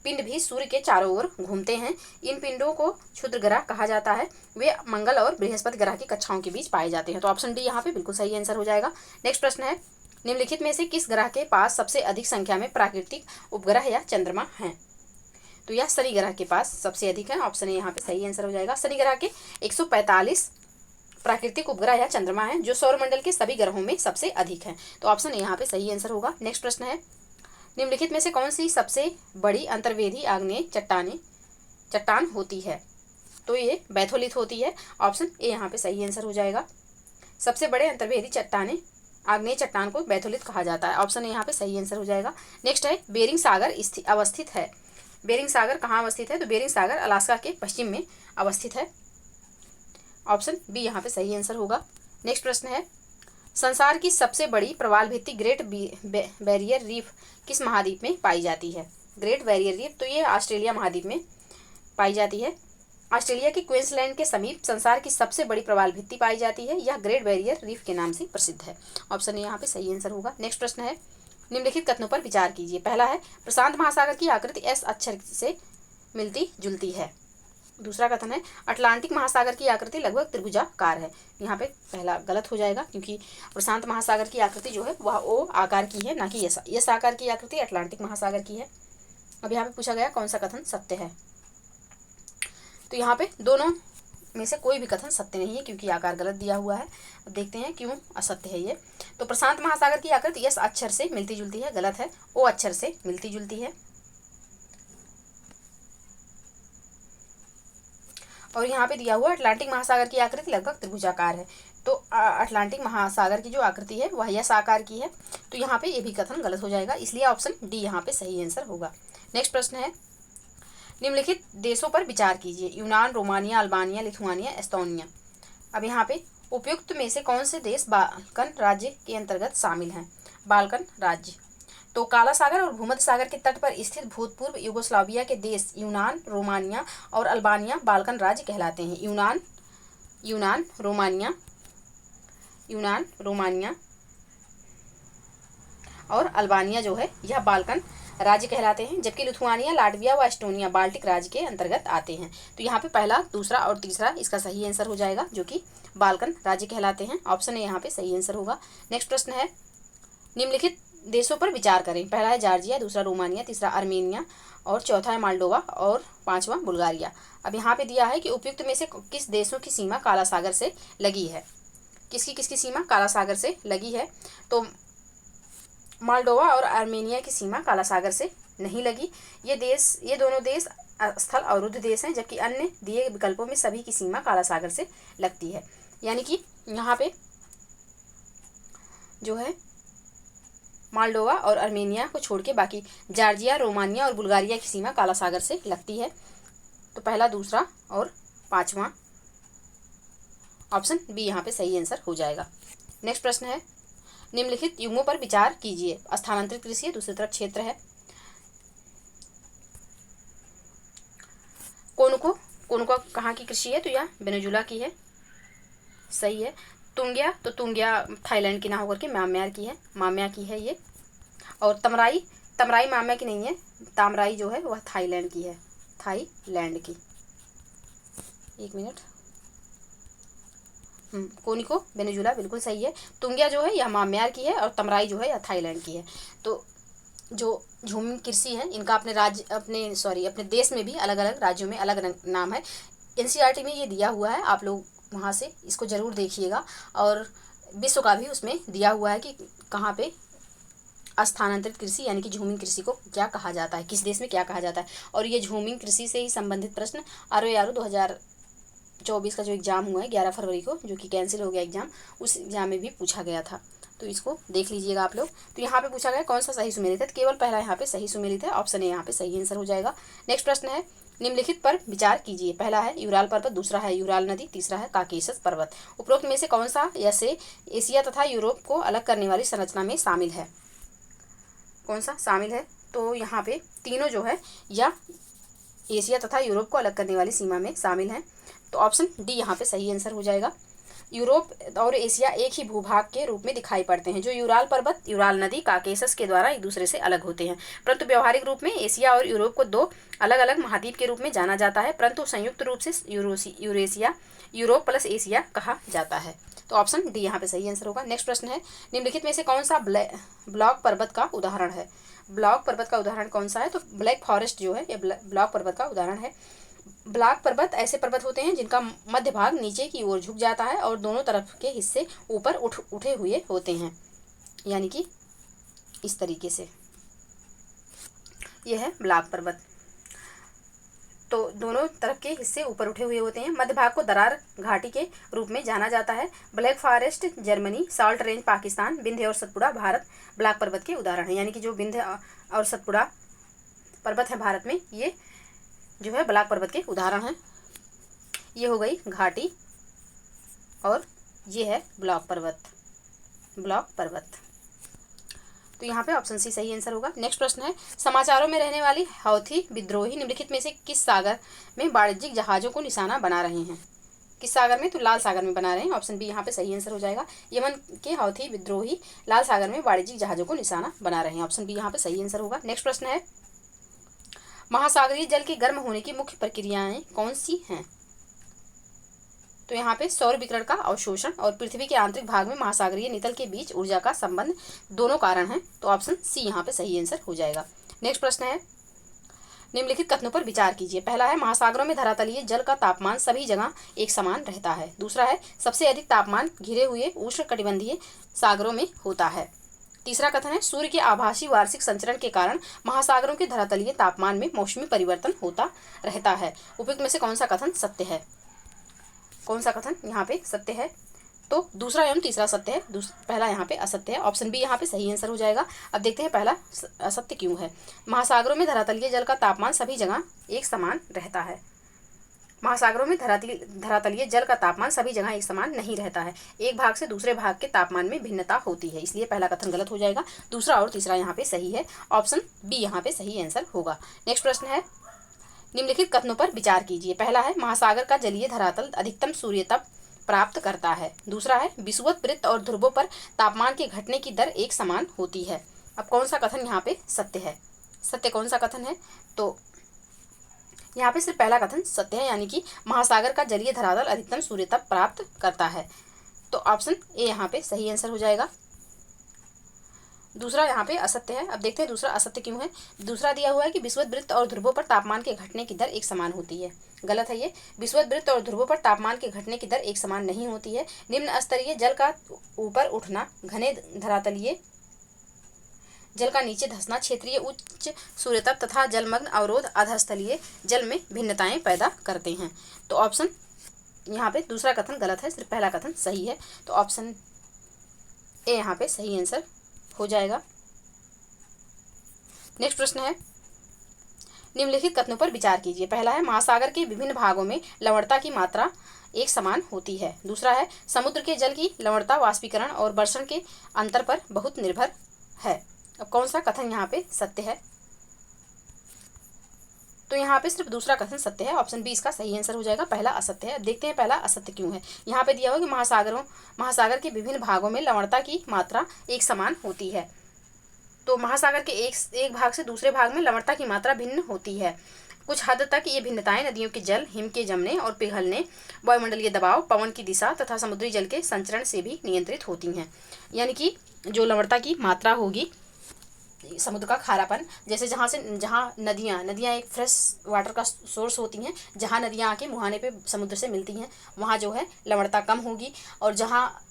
A: पिंड भी सूर्य के चारों ओर घूमते हैं। इन पिंडों को क्षुद्र ग्रह कहा जाता है। वे मंगल और बृहस्पति ग्रह की कक्षाओं के बीच पाए जाते हैं। तो ऑप्शन डी यहाँ पे बिल्कुल सही आंसर हो जाएगा। नेक्स्ट प्रश्न है, निम्नलिखित में से किस ग्रह के पास सबसे अधिक संख्या में प्राकृतिक उपग्रह या चंद्रमा हैं? तो यह शनि ग्रह के पास सबसे अधिक है। ऑप्शन ए यहाँ पे सही आंसर हो जाएगा। शनि ग्रह के 145 प्राकृतिक उपग्रह या चंद्रमा है, जो सौरमंडल के सभी ग्रहों में सबसे अधिक है। तो ऑप्शन ए यहाँ पे सही आंसर होगा। नेक्स्ट प्रश्न है, निम्नलिखित में से कौन सी सबसे बड़ी अंतर्वेदी आग्नेय चट्टान होती है? तो ये बैथोलिथ होती है। ऑप्शन ए यहाँ पे सही आंसर हो जाएगा। सबसे बड़े अंतर्वेदी आग्नेय चट्टान को बैथोलिथ कहा जाता है। ऑप्शन ए यहाँ पे सही आंसर हो जाएगा। नेक्स्ट है, बेरिंग सागर अवस्थित है। बेरिंग सागर कहाँ अवस्थित है? तो बेरिंग सागर अलास्का के पश्चिम में अवस्थित है। ऑप्शन बी यहाँ पे सही आंसर होगा। नेक्स्ट प्रश्न है, संसार की सबसे बड़ी प्रवाल भित्ति ग्रेट बैरियर रीफ किस महाद्वीप में पाई जाती है? ग्रेट बैरियर रीफ, तो ये ऑस्ट्रेलिया महाद्वीप में पाई जाती है। ऑस्ट्रेलिया के क्वींसलैंड के समीप संसार की सबसे बड़ी प्रवाल भित्ति पाई जाती है। यह ग्रेट बैरियर रीफ के नाम से प्रसिद्ध है। ऑप्शन ए यहाँ पे सही आंसर होगा। नेक्स्ट प्रश्न है, निम्नलिखित कथनों पर विचार कीजिए। पहला है, प्रशांत महासागर की आकृति एस अक्षर से मिलती जुलती है। दूसरा कथन है, अटलांटिक महासागर की आकृति लगभग त्रिभुजाकार है। यहाँ पे पहला गलत हो जाएगा, क्योंकि प्रशांत महासागर की आकृति जो है वह ओ आकार की है, ना कि यस आकार की आकृति अटलांटिक महासागर की है। अब यहाँ पे पूछा गया कौन सा कथन सत्य है? तो यहाँ पे दोनों में से कोई भी कथन सत्य नहीं है, क्योंकि आकार गलत दिया हुआ है। अब देखते हैं क्यों असत्य है ये। तो प्रशांत महासागर की आकृति यस अक्षर से मिलती जुलती है, गलत है। ओ अक्षर से मिलती जुलती है। और यहाँ पे दिया हुआ अटलांटिक महासागर की आकृति लगभग त्रिभुजाकार है। तो अटलांटिक महासागर की जो आकृति है वह यस आकार की है। तो यहाँ पे ये भी कथन गलत हो जाएगा, इसलिए ऑप्शन डी यहाँ पे सही आंसर होगा। नेक्स्ट प्रश्न है, निम्नलिखित देशों पर विचार कीजिए। यूनान, रोमानिया, अल्बानिया, लिथुआनिया, एस्टोनिया। अब यहाँ पे उपयुक्त में से कौन से देश बाल्कन राज्य के अंतर्गत शामिल हैं? बाल्कन राज्य, तो काला सागर और भूमध्य सागर के तट पर स्थित भूतपूर्व यूगोस्लाविया के देश यूनान, रोमानिया और अल्बानिया बाल्कन राज्य कहलाते हैं। यूनान, रोमानिया और अल्बानिया जो है यह बाल्कन राज्य कहलाते हैं, जबकि लिथुआनिया, लाटविया व एस्टोनिया बाल्टिक राज्य के अंतर्गत आते हैं। तो यहाँ पे पहला, दूसरा और तीसरा इसका सही आंसर हो जाएगा, जो कि बाल्कन राज्य कहलाते हैं। ऑप्शन ए यहाँ पे सही आंसर होगा। नेक्स्ट प्रश्न है, निम्नलिखित देशों पर विचार करें। पहला है जॉर्जिया, दूसरा रोमानिया, तीसरा आर्मेनिया और चौथा है मोल्डोवा और पांचवा बुल्गारिया। अब यहाँ पे दिया है कि उपयुक्त में से किस देशों की सीमा काला सागर से लगी है? किसकी सीमा काला सागर से लगी है? तो मोल्डोवा और आर्मेनिया की सीमा काला सागर से नहीं लगी। ये दोनों देश स्थल अवरुद्ध देश हैं, जबकि अन्य दिए विकल्पों में सभी की सीमा काला सागर से लगती है। यानी कि यहाँ पे जो है मोल्डोवा और आर्मेनिया को छोड़ के बाकी जॉर्जिया, रोमानिया और बुल्गारिया की सीमा काला सागर से लगती है। तो पहला, दूसरा और पांचवा ऑप्शन बी यहाँ पे सही आंसर हो जाएगा। नेक्स्ट प्रश्न है, निम्नलिखित युग्मों पर विचार कीजिए। स्थानांतरित कृषि है, दूसरी तरफ क्षेत्र है। कोनुको कहाँ की कृषि है? तो यह वेनेजुला की है, सही है। तुंगिया थाईलैंड की ना होकर के म्यांमार की है, माम्या की है ये। और तमराई माम्या की नहीं है, तामराई जो है वह थाईलैंड की है, थाईलैंड की। एक मिनट, कोनिको वेनेजुला बिल्कुल सही है। तुंगिया जो है यह म्यांमार की है और तमराई जो है यह थाईलैंड की है। तो जो झूमिंग कृषि है इनका अपने देश में भी अलग अलग राज्यों में अलग नाम है। एनसीईआरटी में ये दिया हुआ है, आप लोग वहाँ से इसको ज़रूर देखिएगा। और विश्व का भी उसमें दिया हुआ है कि कहाँ पे स्थानांतरित कृषि यानी कि झूमिंग कृषि को क्या कहा जाता है, किस देश में क्या कहा जाता है। और ये झूमिंग कृषि से ही संबंधित प्रश्न ROAR 2024 का जो एग्ज़ाम हुआ है 11 फरवरी को, जो कि कैंसिल हो गया एग्ज़ाम, उस एग्ज़ाम में भी पूछा गया था। तो इसको देख लीजिएगा आप लोग। तो यहाँ पे पूछा गया कौन सा सही सुमेलित है? केवल पहला यहाँ पे सही सुमेलित है, ऑप्शन ए यहाँ पे सही आंसर हो जाएगा। नेक्स्ट प्रश्न है, निम्नलिखित पर विचार कीजिए। पहला है यूराल पर्वत, दूसरा है यूराल नदी, तीसरा है काकेशस पर्वत। उपरोक्त में से कौन सा एशिया तथा यूरोप को अलग करने वाली संरचना में शामिल है? कौन सा शामिल है? तो यहाँ पे तीनों जो है या एशिया तथा यूरोप को अलग करने वाली सीमा में शामिल हैं। तो ऑप्शन डी यहाँ पे सही आंसर हो जाएगा। यूरोप और एशिया एक ही भूभाग के रूप में दिखाई पड़ते हैं। जो यूराल पर्वत, यूराल नदी, काकेसस के द्वारा एक दूसरे से अलग होते हैं, परंतु व्यवहारिक रूप में एशिया और यूरोप को दो अलग अलग महाद्वीप के रूप में जाना जाता है, परंतु संयुक्त रूप से यूरेशिया, यूरोप प्लस एशिया कहा जाता है। तो ऑप्शन डी यहाँ पे सही आंसर होगा। नेक्स्ट प्रश्न है, निम्नलिखित में से कौन सा ब्लॉक पर्वत का उदाहरण है? ब्लॉक पर्वत का उदाहरण कौन सा है? तो ब्लैक फॉरेस्ट जो है ये ब्लॉक पर्वत का उदाहरण है। ब्लॉक पर्वत ऐसे पर्वत होते हैं जिनका मध्य भाग नीचे की ओर झुक जाता है और दोनों तरफ के हिस्से ऊपर उठे हुए होते हैं, यानी कि इस तरीके से। यह है ब्लॉक पर्वत। तो दोनों तरफ के हिस्से ऊपर उठे हुए होते हैं। मध्य भाग को दरार घाटी के रूप में जाना जाता है। Black forest Germany, salt range Pakistan, Vindhya और सतपुड़ा भारत ब्लॉक पर्वत के उदाहरण है। यानी कि जो विंध्य और सतपुड़ा पर्वत है भारत में, ये जो है ब्लॉक पर्वत के उदाहरण हैं। ये हो गई घाटी और ये है ब्लॉक पर्वत, ब्लॉक पर्वत। तो यहाँ पे ऑप्शन सी सही आंसर होगा। नेक्स्ट प्रश्न है, समाचारों में रहने वाली हौथी विद्रोही निम्नलिखित में से किस सागर में वाणिज्यिक जहाज़ों को निशाना बना रहे हैं? किस सागर में? तो लाल सागर में बना रहे हैं। ऑप्शन बी यहाँ पे सही आंसर हो जाएगा। यमन के हौथी विद्रोही लाल सागर में वाणिज्यिक जहाज़ों को निशाना बना रहे हैं। ऑप्शन बी यहाँ पे सही आंसर होगा। नेक्स्ट प्रश्न है, महासागरीय जल के गर्म होने की मुख्य प्रक्रियाएं कौन सी हैं? तो यहाँ पे सौर विकिरण का अवशोषण और पृथ्वी के आंतरिक भाग में महासागरीय नितल के बीच ऊर्जा का संबंध दोनों कारण हैं। तो ऑप्शन सी यहाँ पे सही आंसर हो जाएगा। नेक्स्ट प्रश्न है, निम्नलिखित कथनों पर विचार कीजिए। पहला है, महासागरों में धरातलीय जल का तापमान सभी जगह एक समान रहता है। दूसरा है, सबसे अधिक तापमान घिरे हुए उष्णकटिबंधीय सागरों में होता है। तीसरा कथन है, सूर्य के आभासी वार्षिक संचरण के कारण महासागरों के धरातलीय तापमान में मौसमी परिवर्तन होता रहता है। उपयुक्त में से कौन सा कथन सत्य है? कौन सा कथन यहाँ पे सत्य है? तो दूसरा एवं तीसरा सत्य है, पहला यहाँ पे असत्य है। ऑप्शन बी यहाँ पे सही आंसर हो जाएगा। अब देखते हैं पहला असत्य क्यों है। महासागरों में धरातलीय जल का तापमान सभी जगह एक समान रहता है। महासागरों में धरातलीय जल का तापमान सभी जगह एक समान नहीं रहता है। एक भाग से दूसरे भाग के तापमान में भिन्नता होती है, इसलिए पहला कथन गलत हो जाएगा। दूसरा और तीसरा यहाँ पे सही है। ऑप्शन बी यहाँ पे सही आंसर होगा। नेक्स्ट प्रश्न है, निम्नलिखित कथनों पर विचार कीजिए। पहला है, महासागर का जलीय धरातल अधिकतम सूर्यताप प्राप्त करता है। दूसरा है, विषुवत वृत्त और ध्रुवों पर तापमान के घटने की दर एक समान होती है। अब कौन सा कथन यहाँ पे सत्य है? सत्य कौन सा कथन है? तो यहाँ पे सिर्फ पहला कथन सत्य है, यानी कि महासागर का जलीय धरातल अधिकतम सूर्यताप प्राप्त करता है। तो ऑप्शन ए यहाँ पे सही आंसर हो जाएगा। दूसरा यहाँ पे असत्य है। अब देखते हैं दूसरा असत्य क्यों है। दूसरा दिया हुआ है कि विषुवत वृत्त और ध्रुवों पर तापमान के घटने की दर एक समान होती है। गलत है ये। विषुवत वृत्त और ध्रुवों पर तापमान के घटने की दर एक समान नहीं होती है। निम्न स्तरीय जल का ऊपर उठना, घने धरातलीय जल का नीचे धंसना, क्षेत्रीय उच्च सूर्यताप तथा जलमग्न अवरोध अधस्थलीय जल में भिन्नताएं पैदा करते हैं। तो ऑप्शन यहाँ पे दूसरा कथन गलत है, सिर्फ पहला कथन सही है। तो ऑप्शन ए यहाँ पे सही आंसर हो जाएगा। नेक्स्ट प्रश्न है, निम्नलिखित कथनों पर विचार कीजिए। पहला है, महासागर के विभिन्न भागों में लवणता की मात्रा एक समान होती है। दूसरा है, समुद्र के जल की लवणता वाष्पीकरण और वर्षण के अंतर पर बहुत निर्भर है। अब कौन सा कथन यहाँ पे सत्य है? तो यहाँ पे सिर्फ दूसरा कथन सत्य है। ऑप्शन बी इसका सही आंसर हो जाएगा। पहला असत्य है। अब देखते हैं पहला असत्य क्यों है। यहाँ पे दिया हुआ कि महासागर के विभिन्न भागों में लवणता की मात्रा एक समान होती है। तो महासागर के एक भाग से दूसरे भाग में लवणता की मात्रा भिन्न होती है। कुछ हद तक ये भिन्नताएं नदियों के जल, हिम के जमने और पिघलने, वायुमंडलीय दबाव, पवन की दिशा तथा समुद्री जल के संचरण से भी नियंत्रित होती हैं। यानी कि जो लवणता की मात्रा होगी, समुद्र का खारापन, जैसे जहाँ नदियाँ एक फ्रेश वाटर का सोर्स होती हैं, जहाँ नदियाँ आके मुहाने पे समुद्र से मिलती हैं, वहाँ जो है लवणता कम होगी। और जहाँ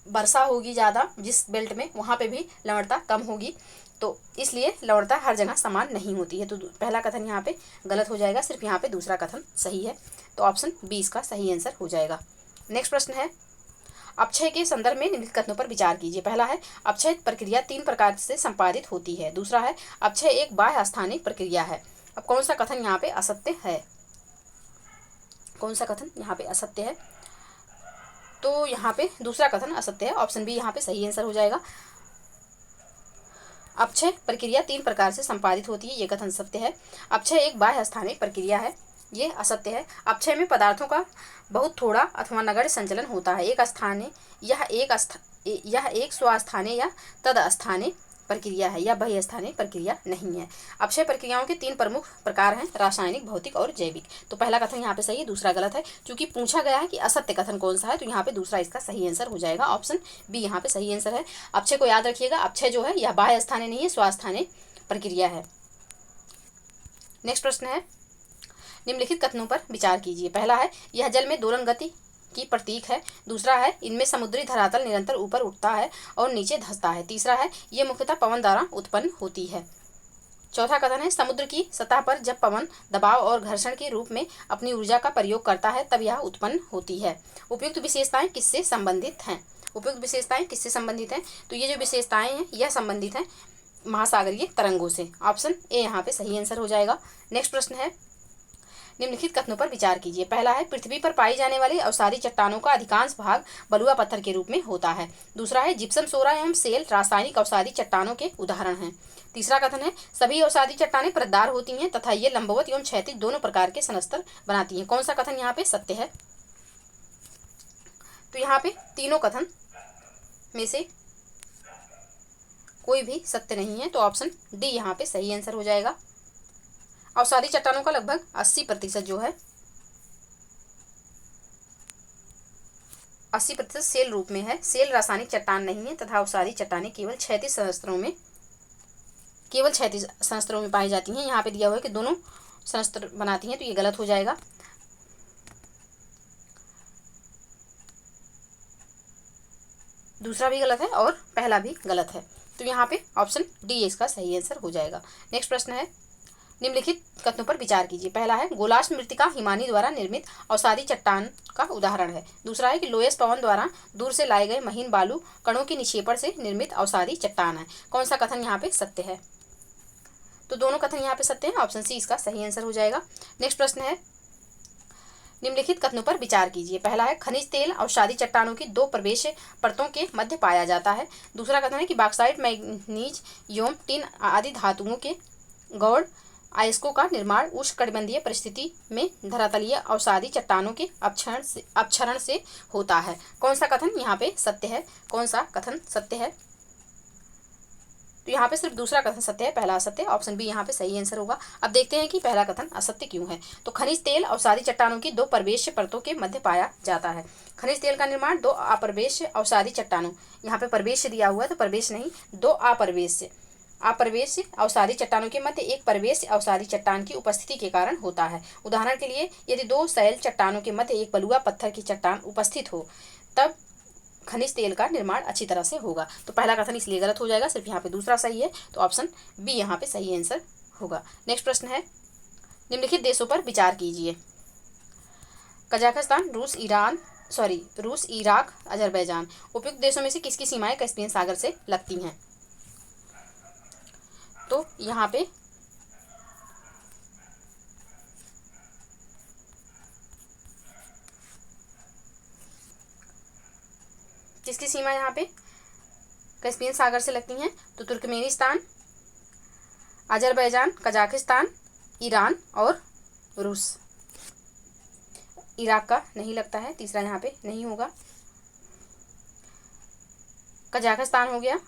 A: वर्षा होगी ज़्यादा जिस बेल्ट में, वहाँ पे भी लवणता कम होगी। तो इसलिए लवणता हर जगह समान नहीं होती है। तो पहला कथन यहाँ पे गलत हो जाएगा, सिर्फ यहाँ पे दूसरा कथन सही है। तो ऑप्शन बी इसका सही आंसर हो जाएगा। नेक्स्ट प्रश्न है, अपक्षय के संदर्भ में निम्नलिखित कथनों पर विचार कीजिए। पहला है, अपक्षय प्रक्रिया 3 प्रकार से संपादित होती है। दूसरा है, अपक्षय एक बाह्य स्थानिक प्रक्रिया है। अब कौन सा कथन यहाँ पे असत्य है? कौन सा कथन यहाँ पे असत्य है? तो यहाँ पे दूसरा कथन असत्य है। ऑप्शन बी यहाँ पे सही आंसर हो जाएगा। अपक्षय प्रक्रिया 3 प्रकार से संपादित होती है, ये कथन सत्य है। अपक्षय एक बाह्य स्थानिक प्रक्रिया है, ये असत्य है। अपक्षय में पदार्थों का बहुत थोड़ा अथवा नगण्य संचलन होता है। यह एक स्वस्थानीय या तदस्थानीय प्रक्रिया है, या बहिस्थानीय प्रक्रिया नहीं है। अपक्षय प्रक्रियाओं के 3 प्रमुख प्रकार हैं, रासायनिक, भौतिक और जैविक। तो पहला कथन यहाँ पे सही है, दूसरा गलत है। क्योंकि पूछा गया है कि असत्य कथन कौन सा है, तो यहाँ पे दूसरा इसका सही आंसर हो जाएगा, ऑप्शन बी यहाँ पे सही आंसर है। अपक्षय को याद रखिएगा, अपक्षय जो है यह बाह्य स्थानीय नहीं है, स्वस्थानीय प्रक्रिया है। नेक्स्ट प्रश्न है, निम्नलिखित कथनों पर विचार कीजिए। पहला है, यह जल में दोलन गति की प्रतीक है। दूसरा है, इनमें समुद्री धरातल निरंतर ऊपर उठता है और नीचे धंसता है। तीसरा है, ये मुख्यतः पवन द्वारा उत्पन्न होती है। चौथा कथन है, समुद्र की सतह पर जब पवन दबाव और घर्षण के रूप में अपनी ऊर्जा का प्रयोग करता है तब यह उत्पन्न होती है। उपयुक्त विशेषताएं किससे संबंधित हैं? उपयुक्त विशेषताएं किससे संबंधित हैं? तो ये जो विशेषताएं हैं यह संबंधित हैं महासागरीय तरंगों से। ऑप्शन ए यहाँ पे सही आंसर हो जाएगा। नेक्स्ट प्रश्न है, निम्नलिखित कथनों पर विचार कीजिए। पहला है, पृथ्वी पर पाई जाने वाली अवसादी चट्टानों का अधिकांश भाग बलुआ पत्थर के रूप में होता है। दूसरा है, जिप्सम, सोरा एवं सेल रासायनिक अवसादी चट्टानों के उदाहरण हैं। तीसरा कथन है, सभी अवसादी चट्टानें परतदार होती हैं तथा ये लंबवत एवं क्षैतिज दोनों प्रकार के सनस्तर बनाती हैं। कौन सा कथन यहाँ पे सत्य है? तो यहाँ पे तीनों कथन में से कोई भी सत्य नहीं है, तो ऑप्शन डी यहाँ पे सही आंसर हो जाएगा। अवसादी चट्टानों का लगभग 80% जो है 80% सेल रूप में है। सेल रासायनिक चट्टान नहीं है तथा अवसादी चट्टानें केवल क्षैतिज संस्तरों में पाई जाती हैं। यहाँ पे दिया हुआ है कि दोनों संस्तर बनाती हैं, तो ये गलत हो जाएगा। दूसरा भी गलत है और पहला भी गलत है, तो यहाँ पे ऑप्शन डी इसका सही आंसर हो जाएगा। नेक्स्ट प्रश्न है, निम्नलिखित कथनों पर विचार कीजिए। पहला है, गोलाश मृत्तिका हिमानी द्वारा निर्मित अवसादी चट्टान का उदाहरण है। दूसरा है कि लोएस पवन द्वारा दूर से लाए गए महीन बालू कणों के निक्षेपण से निर्मित अवसादी चट्टान है। कौन सा कथन यहाँ पे सत्य है? तो दोनों कथन यहाँ पे सत्य हैं, ऑप्शन सी इसका सही आंसर हो जाएगा। नेक्स्ट प्रश्न है, निम्नलिखित कथनों पर विचार कीजिए। पहला है, खनिज तेल अवसादी चट्टानों की 2 प्रवेश परतों के मध्य पाया जाता है। दूसरा कथन है कि बॉक्साइट, मैग्नीज एवं टिन आदि धातुओं के गौड़ अयस्कों का निर्माण उष्णकटिबंधीय परिस्थिति में धरातलीय अवसादी चट्टानों के अपक्षरण से होता है। कौन सा कथन यहाँ पे सत्य है? कौन सा कथन सत्य है? तो यहाँ पे सिर्फ दूसरा कथन सत्य है, पहला असत्य। ऑप्शन बी यहाँ पे सही आंसर होगा। अब देखते हैं कि पहला कथन असत्य क्यों है। तो खनिज तेल अवसादी चट्टानों की 2 प्रवेश परतों के मध्य पाया जाता है। खनिज तेल का निर्माण 2 अप्रवेश अवसादी चट्टानों, यहाँ पे प्रवेश दिया हुआ है तो प्रवेश नहीं, 2 अप्रवेश अवसादी चट्टानों के मध्य एक प्रवेश अवसादी चट्टान की उपस्थिति के कारण होता है। उदाहरण के लिए, यदि 2 शैल चट्टानों के मध्य एक बलुआ पत्थर की चट्टान उपस्थित हो तब खनिज तेल का निर्माण अच्छी तरह से होगा। तो पहला कथन इसलिए गलत हो जाएगा, सिर्फ यहाँ पे दूसरा सही है, तो ऑप्शन बी यहाँ पे सही आंसर होगा। नेक्स्ट प्रश्न है, निम्नलिखित देशों पर विचार कीजिए। कजाकिस्तान, रूस, इराक, अजरबैजान। उपयुक्त देशों में से किसकी सीमाएं कैस्पियन सागर से लगती हैं? तो यहाँ पे किसकी सीमा यहाँ पे कैस्पियन सागर से लगती हैं? तो तुर्कमेनिस्तान, अजरबैजान, कजाकिस्तान, ईरान और रूस। इराक का नहीं लगता है, तीसरा यहाँ पे नहीं होगा। कजाकिस्तान हो गया,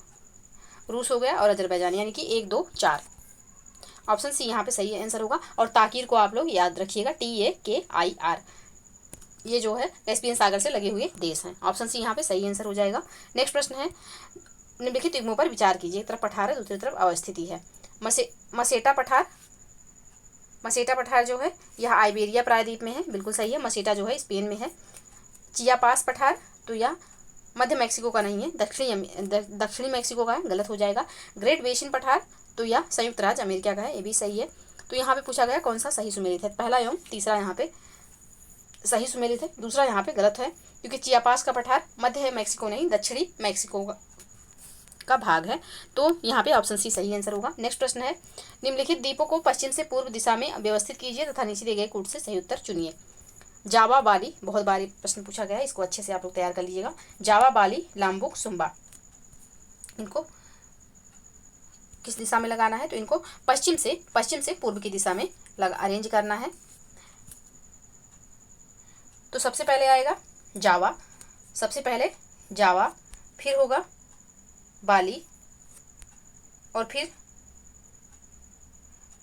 A: रूस हो गया और अजरबैजान, यानी कि 1, 2, 4। ऑप्शन सी यहाँ पे सही आंसर होगा। और ताकीर को आप लोग याद रखिएगा, TAKIR, ये जो है कैस्पियन सागर से लगे हुए देश हैं। ऑप्शन सी यहाँ पे सही आंसर हो जाएगा। नेक्स्ट प्रश्न है, निम्नलिखित युग्मों पर विचार कीजिए। एक तरफ पठार है, दूसरी तरफ अवस्थिति है। मसेटा पठार जो है यह आइबेरिया प्रायद्वीप में है, बिल्कुल सही है। मसेटा जो है स्पेन में है। चियापास पठार, तो यह मध्य मैक्सिको का नहीं है, दक्षिणी मैक्सिको का है, गलत हो जाएगा। ग्रेट बेसिन पठार, तो यह संयुक्त राज्य अमेरिका का है, ये भी सही है। तो यहाँ पे पूछा गया कौन सा सही सुमेलित है। पहला एवं तीसरा यहाँ पे सही सुमेलित है, दूसरा यहाँ पे गलत है, क्योंकि चियापास का पठार मध्य मैक्सिको नहीं, दक्षिणी मैक्सिको का भाग है। तो यहाँ पे ऑप्शन सी सही आंसर होगा। नेक्स्ट प्रश्न है, निम्नलिखित द्वीपों को पश्चिम से पूर्व दिशा में व्यवस्थित कीजिए तथा नीचे दिए गए कूट से सही उत्तर चुनिए। जावा, बाली, बहुत बारी प्रश्न पूछा गया है, इसको अच्छे से आप लोग तैयार कर लीजिएगा। जावा, बाली, लाम्बुक, सुम्बा, इनको किस दिशा में लगाना है? तो इनको पश्चिम से पूर्व की दिशा में अरेंज करना है। तो सबसे पहले आएगा जावा, सबसे पहले जावा, फिर होगा बाली, और फिर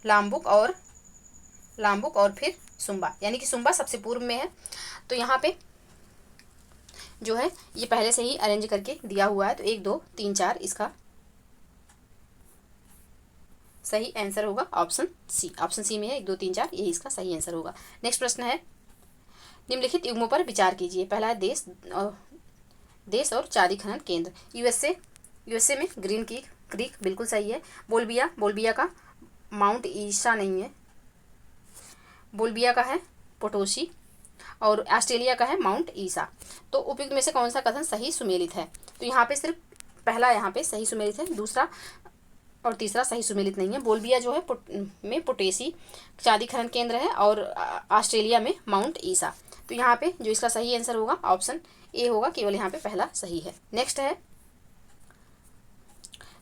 A: लाम्बुक और फिर सुम्बा, यानी कि सुम्बा सबसे पूर्व में है। तो यहाँ पे जो है ये पहले से ही अरेंज करके दिया हुआ है, तो 1 2 3 4 इसका सही आंसर होगा ऑप्शन सी। ऑप्शन सी में है 1 2 3 4, यही इसका सही आंसर होगा। नेक्स्ट प्रश्न है, निम्नलिखित युग्मों पर विचार कीजिए। पहला है देश और चांदी खनन केंद्र। यूएसए में ग्रीन क्रीक बिल्कुल सही है। बोल्बिया का माउंट ईसा नहीं है, बोल्बिया का है पोटोसी, और ऑस्ट्रेलिया का है माउंट ईसा। तो उपयुक्त में से कौन सा कथन सही सुमेलित है? तो यहाँ पे सिर्फ पहला यहाँ पे सही सुमेलित है, दूसरा और तीसरा सही सुमेलित नहीं है। बोल्बिया जो है में पोटेसी चांदी खनन केंद्र है, और ऑस्ट्रेलिया में माउंट ईसा। तो यहाँ पे जो इसका सही आंसर होगा ऑप्शन ए होगा, केवल यहाँ पे पहला सही है। नेक्स्ट है,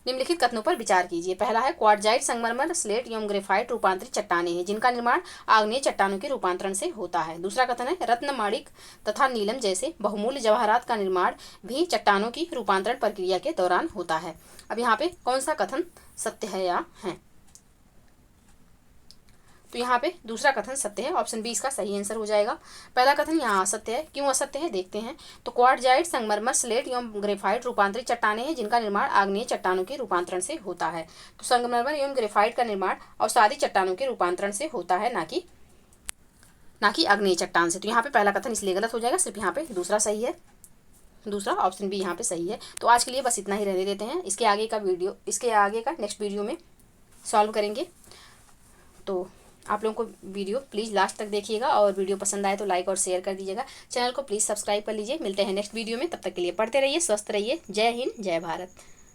A: निम्नलिखित कथनों पर विचार कीजिए। पहला है क्वार्टजाइट संगमरमर स्लेट एवं ग्रेफाइट रूपांतरित चट्टानें हैं जिनका निर्माण आग्नेय चट्टानों के रूपांतरण से होता है। दूसरा कथन है रत्न माणिक तथा नीलम जैसे बहुमूल्य जवाहरात का निर्माण भी चट्टानों की रूपांतरण प्रक्रिया के दौरान होता है। अब यहाँ पे कौन सा कथन सत्य है या है? तो यहाँ पे दूसरा कथन सत्य है, ऑप्शन बी इसका सही आंसर हो जाएगा। पहला कथन यहाँ असत्य है, क्यों असत्य है देखते हैं। तो क्वार्टजाइट संगमरमर स्लेट एवं ग्रेफाइट रूपांतरित चट्टानें हैं जिनका निर्माण आग्नेय चट्टानों के रूपांतरण से होता है। तो संगमरमर एवं ग्रेफाइट का निर्माण अवसादी चट्टानों के रूपांतरण से होता है, ना कि आग्नेय चट्टान से। तो यहाँ पे पहला कथन इसलिए गलत हो जाएगा, सिर्फ यहाँ पे दूसरा सही है, दूसरा ऑप्शन बी यहाँ पे सही है। तो आज के लिए बस इतना ही रहने देते हैं, इसके आगे का नेक्स्ट वीडियो में सॉल्व करेंगे। तो आप लोगों को वीडियो प्लीज़ लास्ट तक देखिएगा, और वीडियो पसंद आए तो लाइक और शेयर कर दीजिएगा। चैनल को प्लीज़ सब्सक्राइब कर लीजिए। मिलते हैं नेक्स्ट वीडियो में, तब तक के लिए पढ़ते रहिए, स्वस्थ रहिए। जय हिंद, जय भारत।